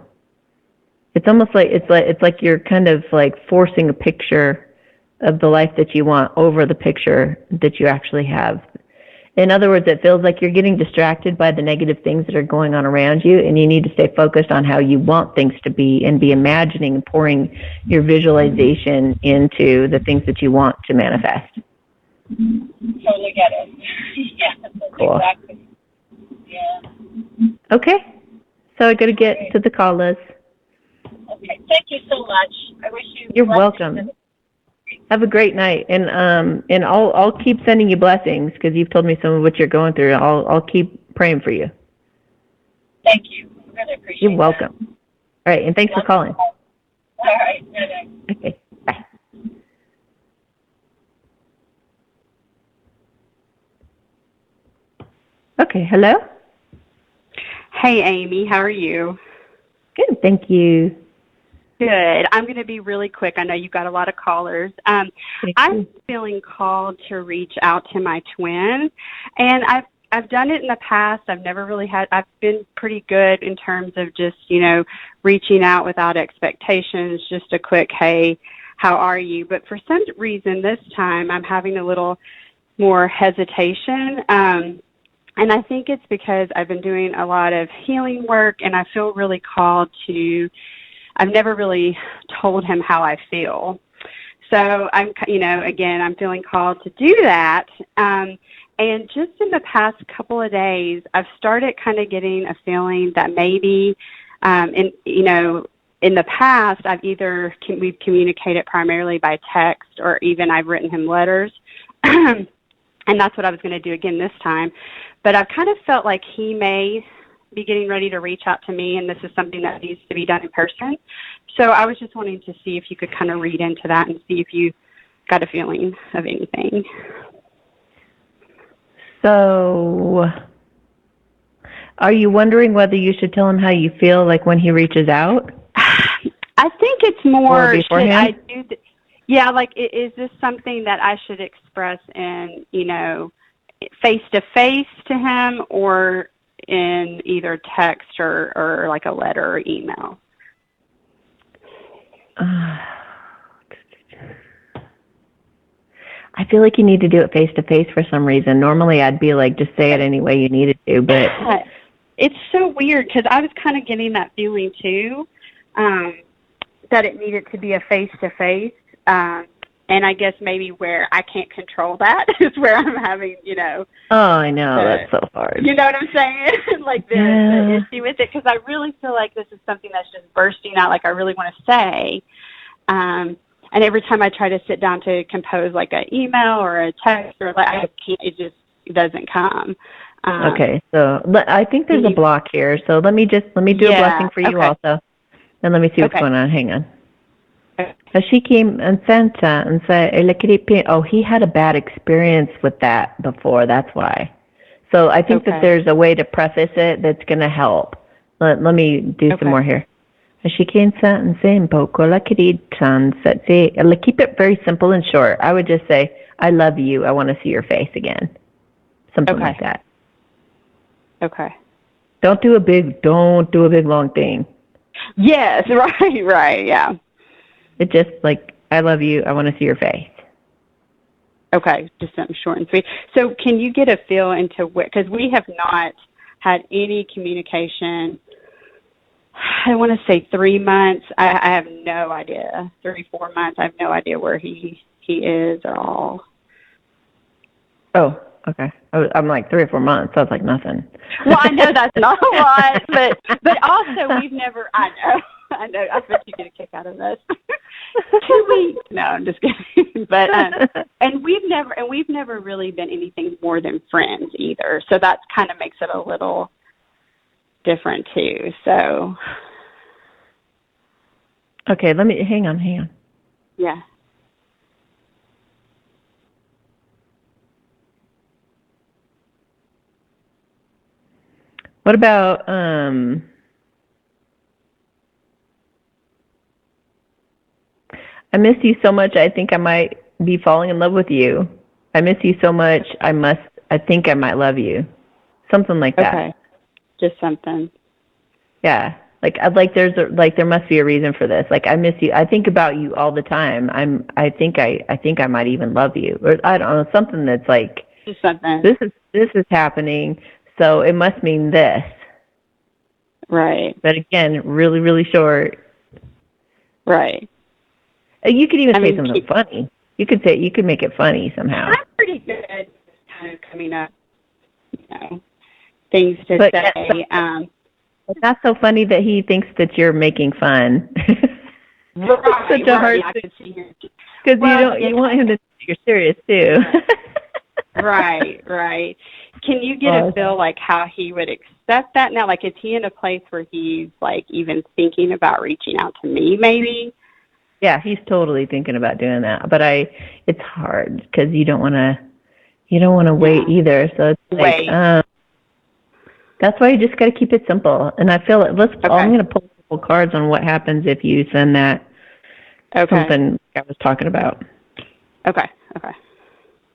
It's almost like it's like you're kind of like forcing a picture of the life that you want over the picture that you actually have. In other words, it feels like you're getting distracted by the negative things that are going on around you, and you need to stay focused on how you want things to be and be imagining and pouring your visualization into the things that you want to manifest. Totally get it. Yeah, cool. Exactly. Yeah. Okay, so I got to get to the call list. Okay, thank you so much. I wish you. You're welcome. Have a great night, and I'll keep sending you blessings because you've told me some of what you're going through. I'll keep praying for you. Thank you. I really appreciate it. You're welcome. All right, and thanks for calling. All right. Okay. Bye. Okay. Hello. Hey, Amy. How are you? Good. Thank you. Good. I'm going to be really quick. I know you've got a lot of callers. I'm feeling called to reach out to my twin, and I've done it in the past. I've been pretty good in terms of just, reaching out without expectations, just a quick, hey, how are you? But for some reason this time I'm having a little more hesitation. And I think it's because I've been doing a lot of healing work, and I feel really called to, I've never really told him how I feel. So I'm feeling called to do that. And just in the past couple of days, I've started kind of getting a feeling that maybe, in the past, we've communicated primarily by text, or even I've written him letters. And that's what I was going to do again this time. But I've kind of felt like he may be getting ready to reach out to me, and this is something that needs to be done in person. So I was just wanting to see if you could kind of read into that and see if you got a feeling of anything. So are you wondering whether you should tell him how you feel, like when he reaches out? I think it's more, beforehand? Is this something that I should express in, face-to-face to him, or in either text or like a letter or email? I feel like you need to do it face-to-face for some reason. Normally I'd be like, just say it any way you needed to, but... It's so weird because I was kind of getting that feeling too, that it needed to be a face-to-face. And I guess maybe where I can't control that is where I'm having, Oh, I know. That's so hard. You know what I'm saying? Like the issue with it, because I really feel like this is something that's just bursting out, like I really want to say. And every time I try to sit down to compose like an email or a text or like I can't, it doesn't come. Okay, so I think there's a block here. So let me do a blessing for you also, and let me see what's going on. Hang on. So she came and sent and said, "Oh, he had a bad experience with that before. That's why." So I think that there's a way to preface it that's going to help. Let me do some more here. She came and said, keep it very simple and short. I would just say, "I love you. I want to see your face again." Something like that. Okay. Don't do a big long thing. Yes, right, yeah. It's just like, "I love you. I want to see your face." Okay, just something short and sweet. So can you get a feel into because we have not had any communication, I want to say 3 months. I have no idea. 3-4 months. I have no idea where he is at all. Oh, okay. I'm like 3 or 4 months. Sounds like nothing. Well, I know that's not a lot, but also we've never. I know. I bet you get a kick out of this. 2 weeks. No, I'm just kidding. But and we've never really been anything more than friends either. So that kind of makes it a little different too. So. Okay, hang on. Yeah. What about I miss you so much, I think I might be falling in love with you. I miss you so much, I think I might love you. Something like that. Okay. Just something. Yeah. There must be a reason for this. Like, I miss you. I think about you all the time. I think I might even love you. Or I don't know, something that's like, just something. This is happening, so it must mean this. Right. But again, really, really short. Right. You could even say something funny. You could make it funny somehow. I'm pretty good at kind of coming up, things to say. But that's so funny that he thinks that you're making fun. Right. Such a hard thing. Because you want him to think you're serious too. Right. Can you get a feel like how he would accept that now? Like, is he in a place where he's like even thinking about reaching out to me maybe? Yeah, he's totally thinking about doing that. But it's hard because you don't want to wait either. So it's like, that's why you just got to keep it simple. And I feel like I'm going to pull a couple cards on what happens if you send that something I was talking about. Okay.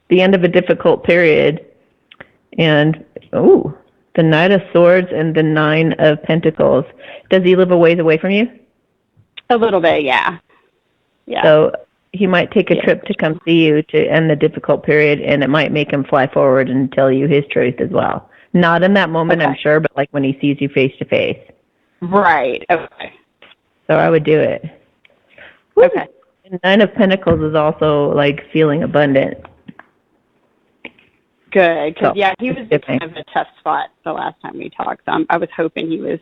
The end of a difficult period, and the Knight of Swords and the 9 of Pentacles. Does he live a ways away from you? A little bit, yeah. So he might take a trip to come see you to end the difficult period, and it might make him fly forward and tell you his truth as well. Not in that moment, I'm sure, but like when he sees you face to face. Right. Okay. So I would do it. Woo. Okay. And 9 of Pentacles is also like feeling abundant. Good, because he was in kind of a tough spot the last time we talked. I was hoping he was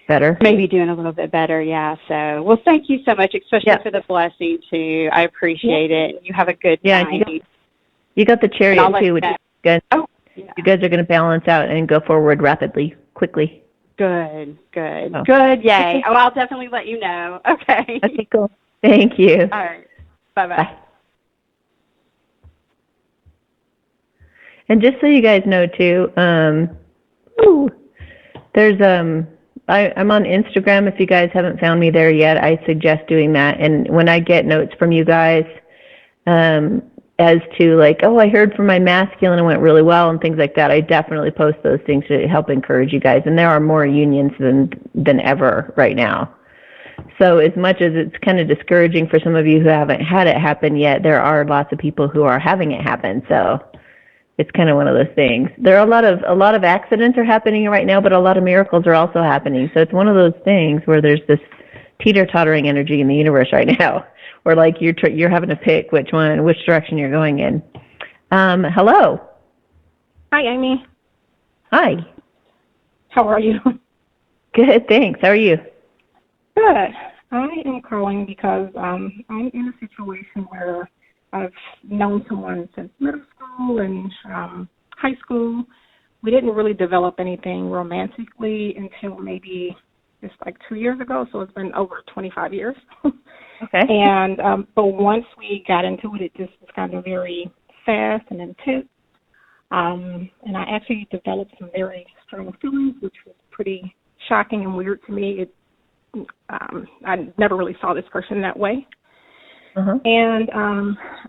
better, maybe doing a little bit better. Yeah. So, well, thank you so much, especially for the blessing too. I appreciate it. You have a good night. You got the Chariot too, which is good. Oh, yeah. You guys are going to balance out and go forward rapidly, quickly. Good. Yay. Oh, I'll definitely let you know. Okay. Okay, cool. Thank you. All right. Bye. And just so you guys know too, there's I'm on Instagram. If you guys haven't found me there yet, I suggest doing that. And when I get notes from you guys, as to like, I heard from my masculine, it went really well and things like that, I definitely post those things to help encourage you guys. And there are more unions than ever right now. So as much as it's kind of discouraging for some of you who haven't had it happen yet, there are lots of people who are having it happen. So it's kind of one of those things. There are a lot of accidents are happening right now, but a lot of miracles are also happening. So it's one of those things where there's this teeter-tottering energy in the universe right now, where like you're having to pick which direction you're going in. Hello. Hi, Amy. Hi. How are you? Good, thanks. How are you? Good. I am calling because I'm in a situation where I've known someone since middle school and high school. We didn't really develop anything romantically until maybe just like 2 years ago, so it's been over 25 years. Okay. And but once we got into it, it just was kind of very fast and intense. And I actually developed some very strong feelings, which was pretty shocking and weird to me. I never really saw this person that way. Uh-huh. And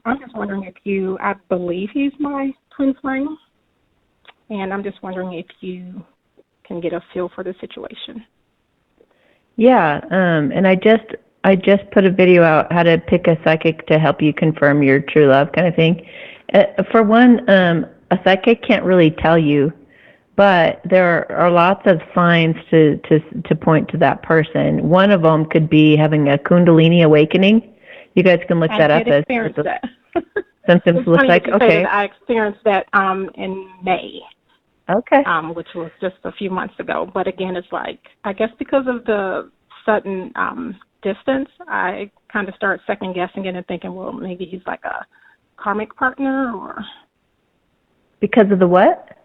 I'm just wondering I believe he's my twin flame, and I'm just wondering if you can get a feel for the situation. Yeah, and I just put a video out, how to pick a psychic to help you confirm your true love kind of thing. For one, a psychic can't really tell you, but there are lots of signs to point to that person. One of them could be having a Kundalini awakening. You guys can look that up. I did experience that. Symptoms look like, okay. I experienced that in May. Okay. Which was just a few months ago. But again, it's like, I guess because of the sudden distance, I kind of start second guessing it and thinking, well, maybe he's like a karmic partner, or because of the what?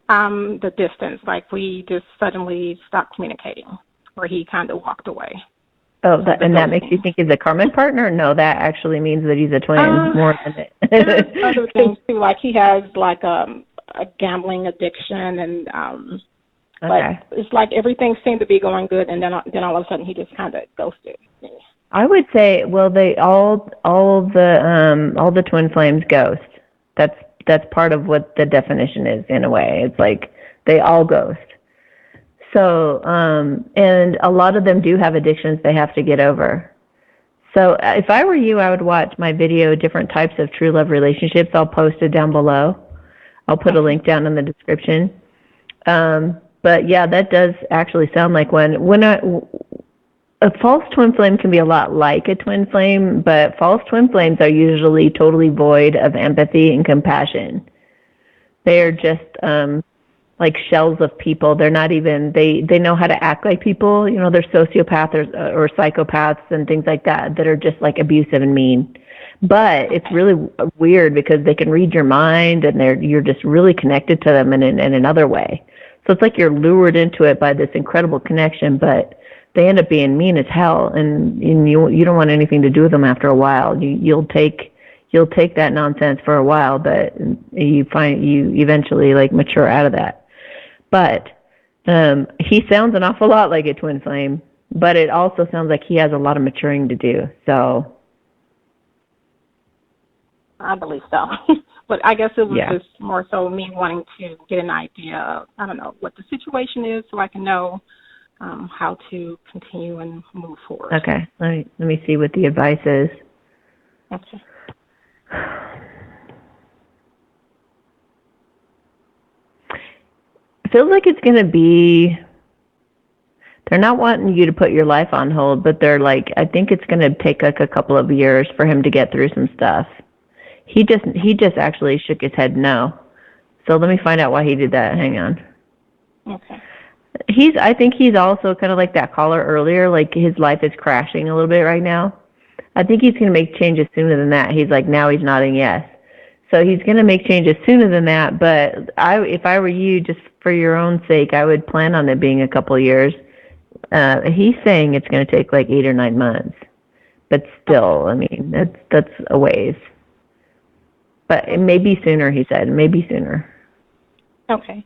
The distance. Like we just suddenly stopped communicating, or he kind of walked away. Oh, and that makes you think he's a karmic partner? No, that actually means that he's a twin more than it. There's other things too, like he has like a gambling addiction, and okay. But it's like everything seemed to be going good, and then all of a sudden he just kind of ghosted me. I would say, well, they all the twin flames ghost. That's part of what the definition is in a way. It's like they all ghost. So, and a lot of them do have addictions they have to get over. So if I were you, I would watch my video, Different Types of True Love Relationships. I'll post it down below. I'll put a link down in the description. But yeah, that does actually sound like a false twin flame can be a lot like a twin flame, but false twin flames are usually totally void of empathy and compassion. They are just like shells of people. They're not even, they know how to act like people. You know, they're sociopaths or psychopaths and things like that are just like abusive and mean. But it's really weird because they can read your mind, and you're just really connected to them in another way. So it's like you're lured into it by this incredible connection, but they end up being mean as hell, and you don't want anything to do with them after a while. You'll take that nonsense for a while, but you eventually like mature out of that. But he sounds an awful lot like a twin flame, but it also sounds like he has a lot of maturing to do. So I believe so. But I guess it was just more so me wanting to get an idea of, I don't know, what the situation is, so I can know how to continue and move forward. Okay. Let me see what the advice is. Okay. It feels like it's going to be, they're not wanting you to put your life on hold, but they're like, I think it's going to take like a couple of years for him to get through some stuff. He just actually shook his head no. So let me find out why he did that. Hang on. Okay. I think he's also kind of like that caller earlier, like his life is crashing a little bit right now. I think he's going to make changes sooner than that. He's like, now he's nodding yes. So he's going to make changes sooner than that, but if I were you, just for your own sake, I would plan on it being a couple of years. He's saying it's going to take like 8 or 9 months, but still, I mean, that's a ways. But it may be sooner, he said, maybe sooner. Okay.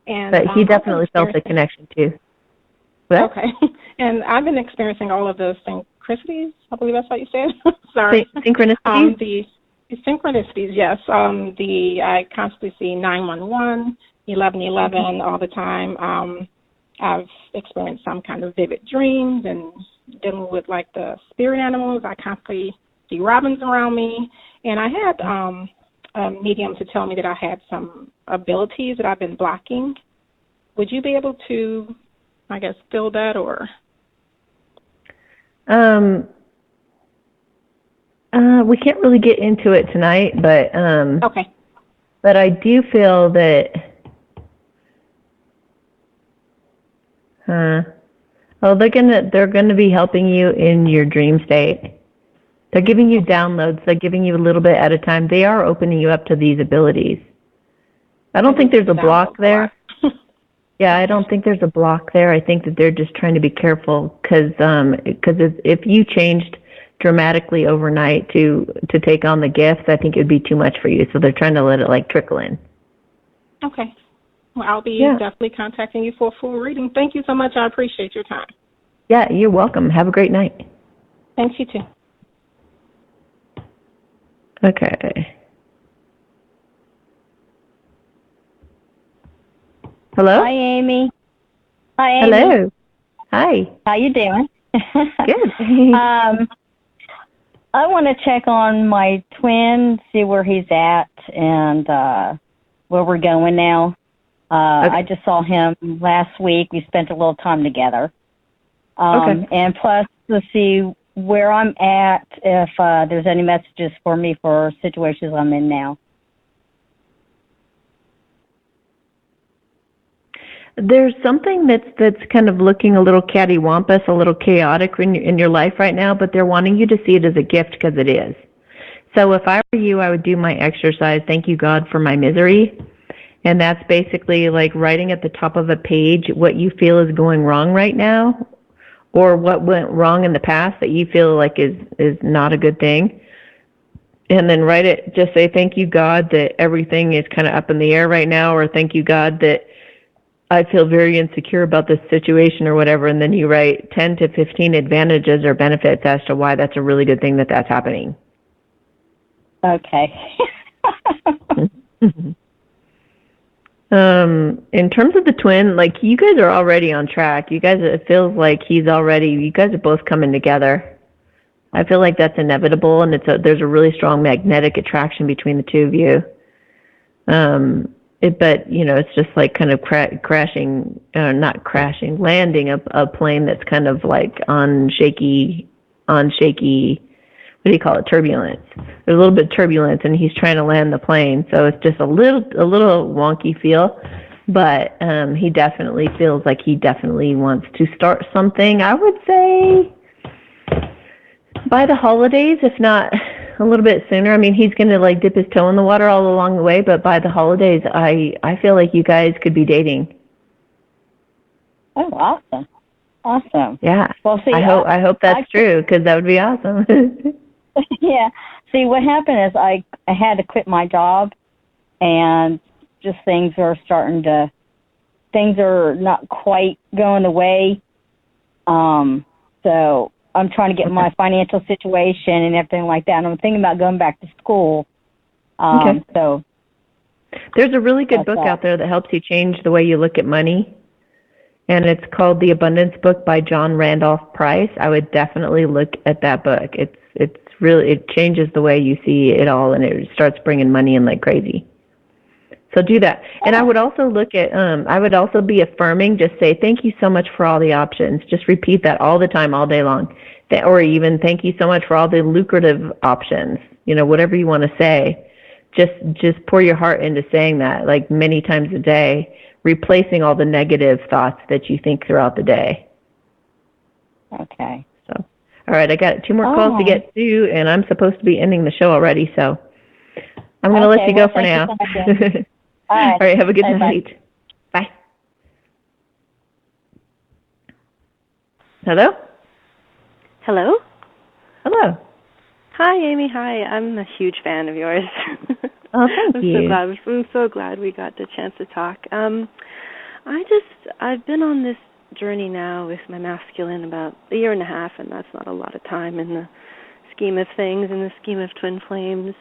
And but he definitely felt the connection too. What? Okay. And I've been experiencing all of the synchronicities. I believe that's what you said. Sorry. Synchronicities? The synchronicities, yes. I constantly see 911, 1111 all the time. I've experienced some kind of vivid dreams, and dealing with like the spirit animals. I constantly see robins around me, and I had a medium to tell me that I had some abilities that I've been blocking. Would you be able to, I guess, fill that, or? We can't really get into it tonight, but okay. But I do feel that Oh, they're gonna be helping you in your dream state. They're giving you downloads. They're giving you a little bit at a time. They are opening you up to these abilities. I don't think there's a block there. Yeah, I don't think there's a block there. I think that they're just trying to be careful because if you changed dramatically overnight to take on the gifts, I think it would be too much for you. So they're trying to let it like trickle in. Okay. Well, I'll be definitely contacting you for a full reading. Thank you so much. I appreciate your time. Yeah, you're welcome. Have a great night. Thanks, you too. Okay. Hello? Hi, Amy. Hi, Amy. Hello. Hi. How you doing? Good. I want to check on my twin, see where he's at, and where we're going now. Okay. I just saw him last week. We spent a little time together. Okay. And plus, to see where I'm at, if there's any messages for me for situations I'm in now. There's something that's kind of looking a little cattywampus, a little chaotic in your life right now, but they're wanting you to see it as a gift because it is. So if I were you, I would do my exercise, thank you God for my misery. And that's basically like writing at the top of a page what you feel is going wrong right now, or what went wrong in the past that you feel like is not a good thing. And then write it, just say, thank you God that everything is kind of up in the air right now, or thank you God that I feel very insecure about this situation or whatever, and then you write 10 to 15 advantages or benefits as to why that's a really good thing that that's happening. Okay. In terms of the twin, like you guys are already on track. You guys, it feels like you guys are both coming together. I feel like that's inevitable, and there's a really strong magnetic attraction between the two of you. But it's just like kind of landing a plane that's kind of like on shaky, what do you call it, turbulence. There's a little bit of turbulence, and he's trying to land the plane, so it's just a little wonky feel, but he definitely feels like he definitely wants to start something. I would say by the holidays, if not a little bit sooner. I mean, he's going to like dip his toe in the water all along the way, but by the holidays, I feel like you guys could be dating. Oh, awesome. Awesome. Yeah. Well, see, I hope that's true, because that would be awesome. Yeah. See, what happened is I had to quit my job, and just things are not quite going the way. So I'm trying to get my financial situation and everything like that, and I'm thinking about going back to school. Okay. So there's a really good book out there that helps you change the way you look at money, and it's called The Abundance Book by John Randolph Price. I would definitely look at that book. It changes the way you see it all, and it starts bringing money in like crazy. So do that. And I would also look at, I would also be affirming, just say, thank you so much for all the options. Just repeat that all the time, all day long. Or even, thank you so much for all the lucrative options. Whatever you want to say. Just pour your heart into saying that, like many times a day, replacing all the negative thoughts that you think throughout the day. Okay. So, all right, I got 2 more calls to get to, and I'm supposed to be ending the show already, so I'm going to let you go for now. All right, have a good night. Bye. Hello? Hello? Hello. Hi, Amy. Hi. I'm a huge fan of yours. Oh, thank you. I'm so glad we got the chance to talk. I've been on this journey now with my masculine about a year and a half, and that's not a lot of time in the scheme of things, in the scheme of twin flames.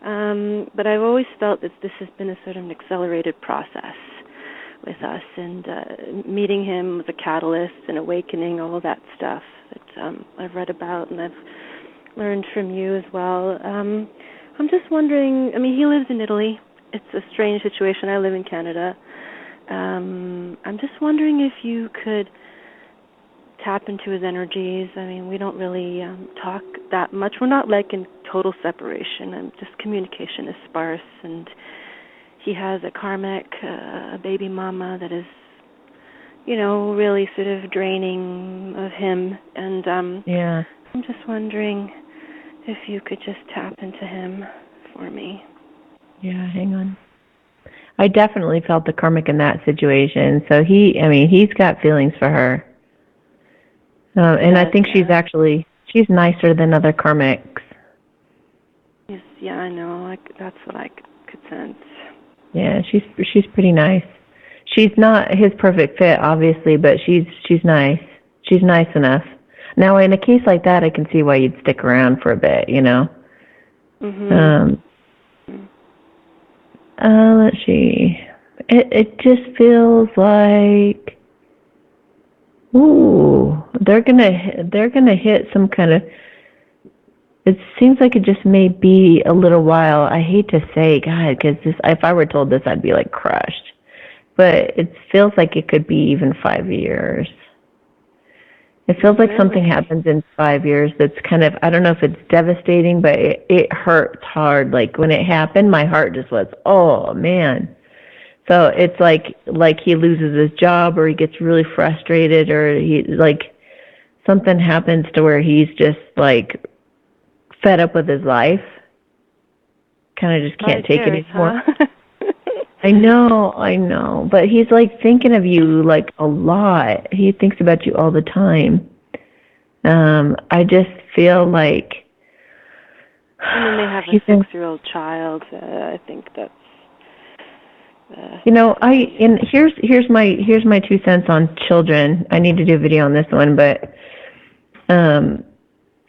But I've always felt that this has been a sort of an accelerated process with us, and meeting him was a catalyst and awakening, all of that stuff that I've read about and I've learned from you as well. I'm just wondering, he lives in Italy. It's a strange situation. I live in Canada. I'm just wondering if you could tap into his energies. We don't really talk that much. We're not like in total separation. Just communication is sparse, and he has a karmic, a baby mama that is really sort of draining of him. And I'm just wondering if you could just tap into him for me. Yeah, hang on. I definitely felt the karmic in that situation. So he's got feelings for her. And I think she's nicer than other karmics. Yeah, I know. That's what I could sense. Yeah, she's pretty nice. She's not his perfect fit, obviously, but she's nice. She's nice enough. Now, in a case like that, I can see why you'd stick around for a bit, Mhm. Let's see. It just feels like, they're gonna hit some kind of. It seems like it just may be a little while. I hate to say, God, because if I were told this, I'd be like crushed. But it feels like it could be even 5 years. It feels like something happens in 5 years that's kind of, I don't know if it's devastating, but it hurts hard. Like when it happened, my heart just was, oh man. So it's like he loses his job, or he gets really frustrated, or something happens to where he's just like fed up with his life. Kind of just can't take it anymore. Huh? I know, but he's like thinking of you like a lot. He thinks about you all the time. I just feel like. And then they have a 6-year-old child. I think that's. Here's my 2 cents on children. I need to do a video on this one, but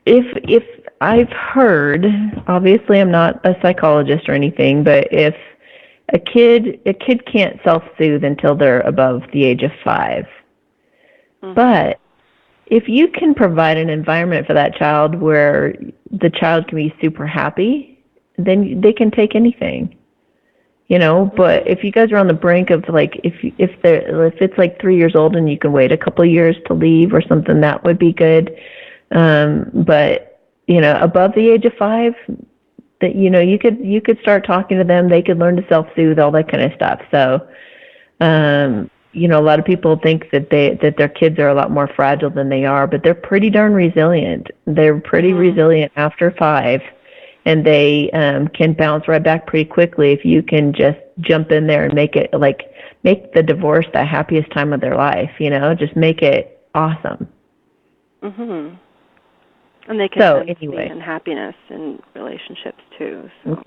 if I've heard, obviously I'm not a psychologist or anything, but if a kid can't self-soothe until they're above the age of 5. Mm-hmm. But if you can provide an environment for that child where the child can be super happy, then they can take anything. But if you guys are on the brink of like, if it's like 3 years old and you can wait a couple of years to leave or something, that would be good. But above the age of 5, that you could start talking to them. They could learn to self-soothe, all that kind of stuff. So, a lot of people think that their kids are a lot more fragile than they are, but they're pretty darn resilient. They're pretty resilient after 5, and they can bounce right back pretty quickly if you can just jump in there and make the divorce the happiest time of their life. Just make it awesome. Mhm. And they can see unhappiness in relationships too. So.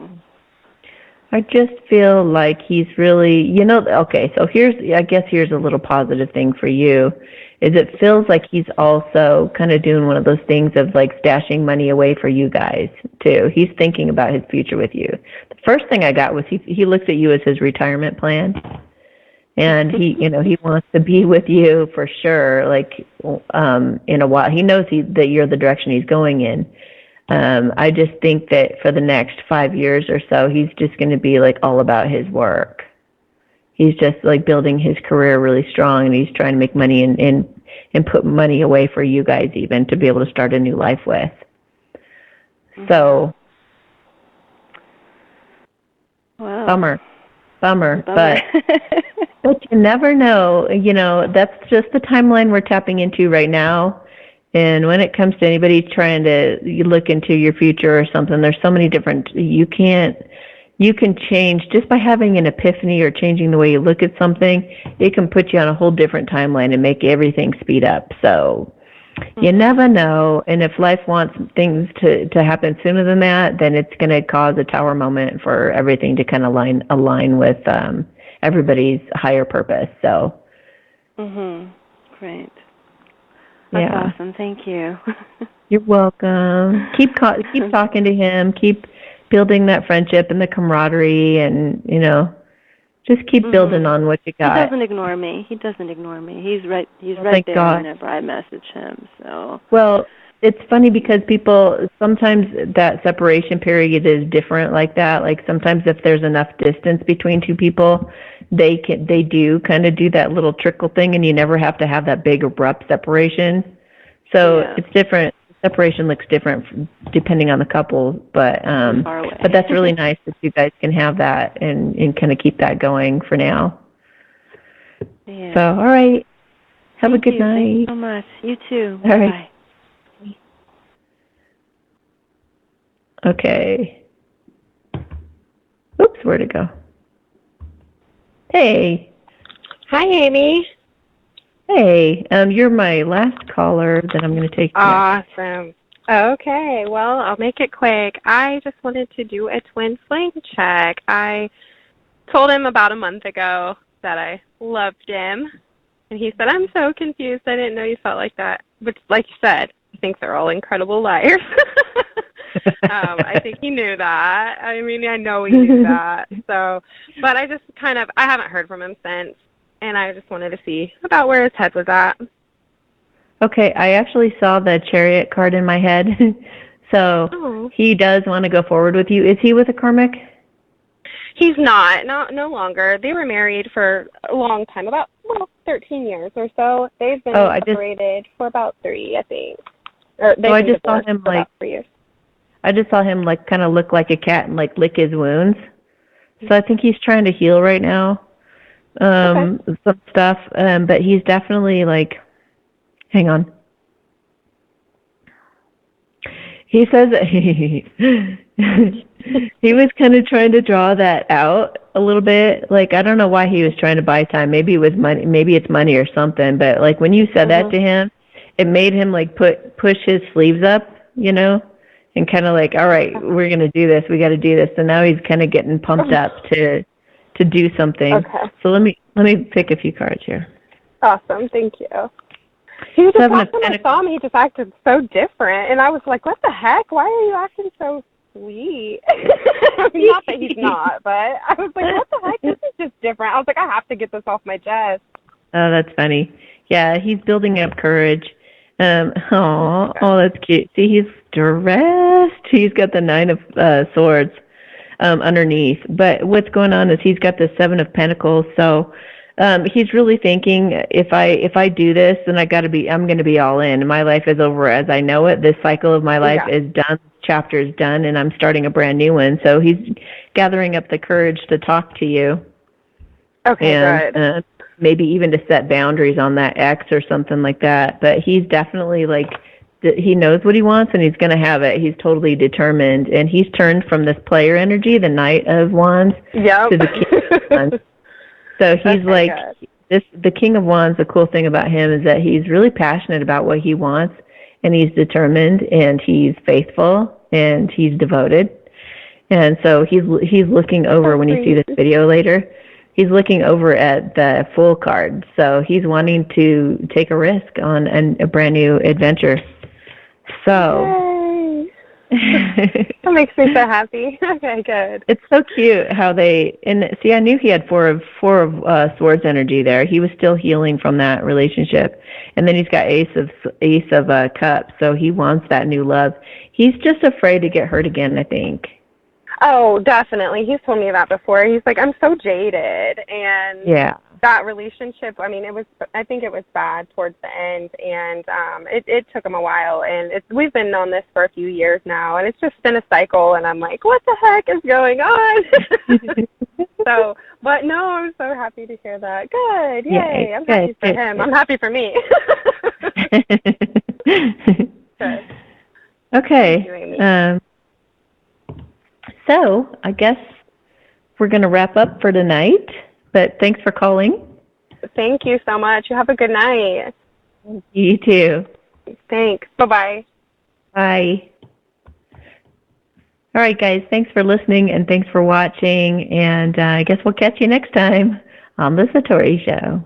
I just feel like he's really, okay, so here's a little positive thing for you, is it feels like he's also kind of doing one of those things of like stashing money away for you guys too. He's thinking about his future with you. The first thing I got was he looks at you as his retirement plan. And he wants to be with you for sure, like, in a while. He knows that you're the direction he's going in. I just think that for the next 5 years or so, he's just going to be like all about his work. He's just like building his career really strong, and he's trying to make money and put money away for you guys even to be able to start a new life with. So, wow. Bummer, but you never know. That's just the timeline we're tapping into right now. And when it comes to anybody trying to look into your future or something, there's so many different. You can change just by having an epiphany or changing the way you look at something. It can put you on a whole different timeline and make everything speed up. So you never know. And if life wants things to happen sooner than that, then it's going to cause a tower moment for everything to kind of align with everybody's higher purpose. So. Great. That's awesome. Thank you. You're welcome. Keep talking to him. Keep building that friendship and the camaraderie, and just keep building on what you got. He doesn't ignore me. He's right there whenever I message him. So. Well, it's funny because people sometimes that separation period is different like that. Like sometimes if there's enough distance between two people, they do kind of do that little trickle thing, and you never have to have that big abrupt separation. So it's different. Separation looks different depending on the couple, but that's really nice that you guys can have that and kind of keep that going for now. Yeah. So all right. Have a good night. Thank you so much. You too. All right. Bye. Okay. Oops, where'd it go? Hey. Hi, Amy. Hey, you're my last caller that I'm going to take. Awesome. Okay, well, I'll make it quick. I just wanted to do a twin flame check. I told him about a month ago that I loved him, and he said, I'm so confused. I didn't know you felt like that. But like you said, I think they're all incredible liars. I think he knew that. I mean, I know he knew that. So, but I just I haven't heard from him since, and I just wanted to see about where his head was at. Okay, I actually saw the Chariot card in my head. So he does want to go forward with you. Is he with a karmic? He's no longer. They were married for a long time, about 13 years or so. They've been separated for about 3, I think. I just saw him for about 3 years. I just saw him kind of look like a cat and lick his wounds. So I think he's trying to heal right now. Some stuff, but he's definitely hang on. He says that he was kind of trying to draw that out a little bit. I don't know why he was trying to buy time. Maybe it was money. Maybe it's money or something. But when you said that to him, it made him push his sleeves up, and kind of all right, we're gonna do this. We got to do this. So now he's kind of getting pumped up to do something. Okay. So let me pick a few cards here. Awesome. Thank you. He was just, last time I saw him, he just acted so different, and I was like, what the heck? Why are you acting so sweet? I mean, not that he's not, but I was like, what the heck? This is just different. I was like, I have to get this off my chest. Oh, that's funny. Yeah, he's building up courage. Oh, that's cute. See, he's dressed. He's got the 9 of Swords underneath. But what's going on is he's got the 7 of Pentacles, so he's really thinking, if I do this, then I'm going to be all in. My life is over as I know it. This cycle of my life is done. Chapter is done, and I'm starting a brand new one. So he's gathering up the courage to talk to you. Okay, good. Maybe even to set boundaries on that ex or something like that. But he's definitely he knows what he wants, and he's going to have it. He's totally determined, and he's turned from this player energy, the Knight of Wands, to the King of Wands. So he's the King of Wands. The cool thing about him is that he's really passionate about what he wants, and he's determined, and he's faithful, and he's devoted. And so he's looking over, when you see this video later, he's looking over at the Fool card. So he's wanting to take a risk on a brand new adventure. So that makes me so happy. Okay, good. It's so cute how I knew he had four of Swords energy there. He was still healing from that relationship, and then he's got Ace of Cups. So he wants that new love. He's just afraid to get hurt again, I think. Oh, definitely. He's told me that before. He's like, I'm so jaded, and that relationship. I mean, I think it was bad towards the end, and it took him a while. And we've been on this for a few years now, and it's just been a cycle. And I'm like, what the heck is going on? So, but no, I'm so happy to hear that. Good, yay! I'm happy for him. I'm happy for me. Good. Okay. Thank you, Amy. So I guess we're going to wrap up for tonight, but thanks for calling. Thank you so much. You have a good night. You too. Thanks. Bye-bye. Bye. All right, guys. Thanks for listening, and thanks for watching, and I guess we'll catch you next time on The Satori Show.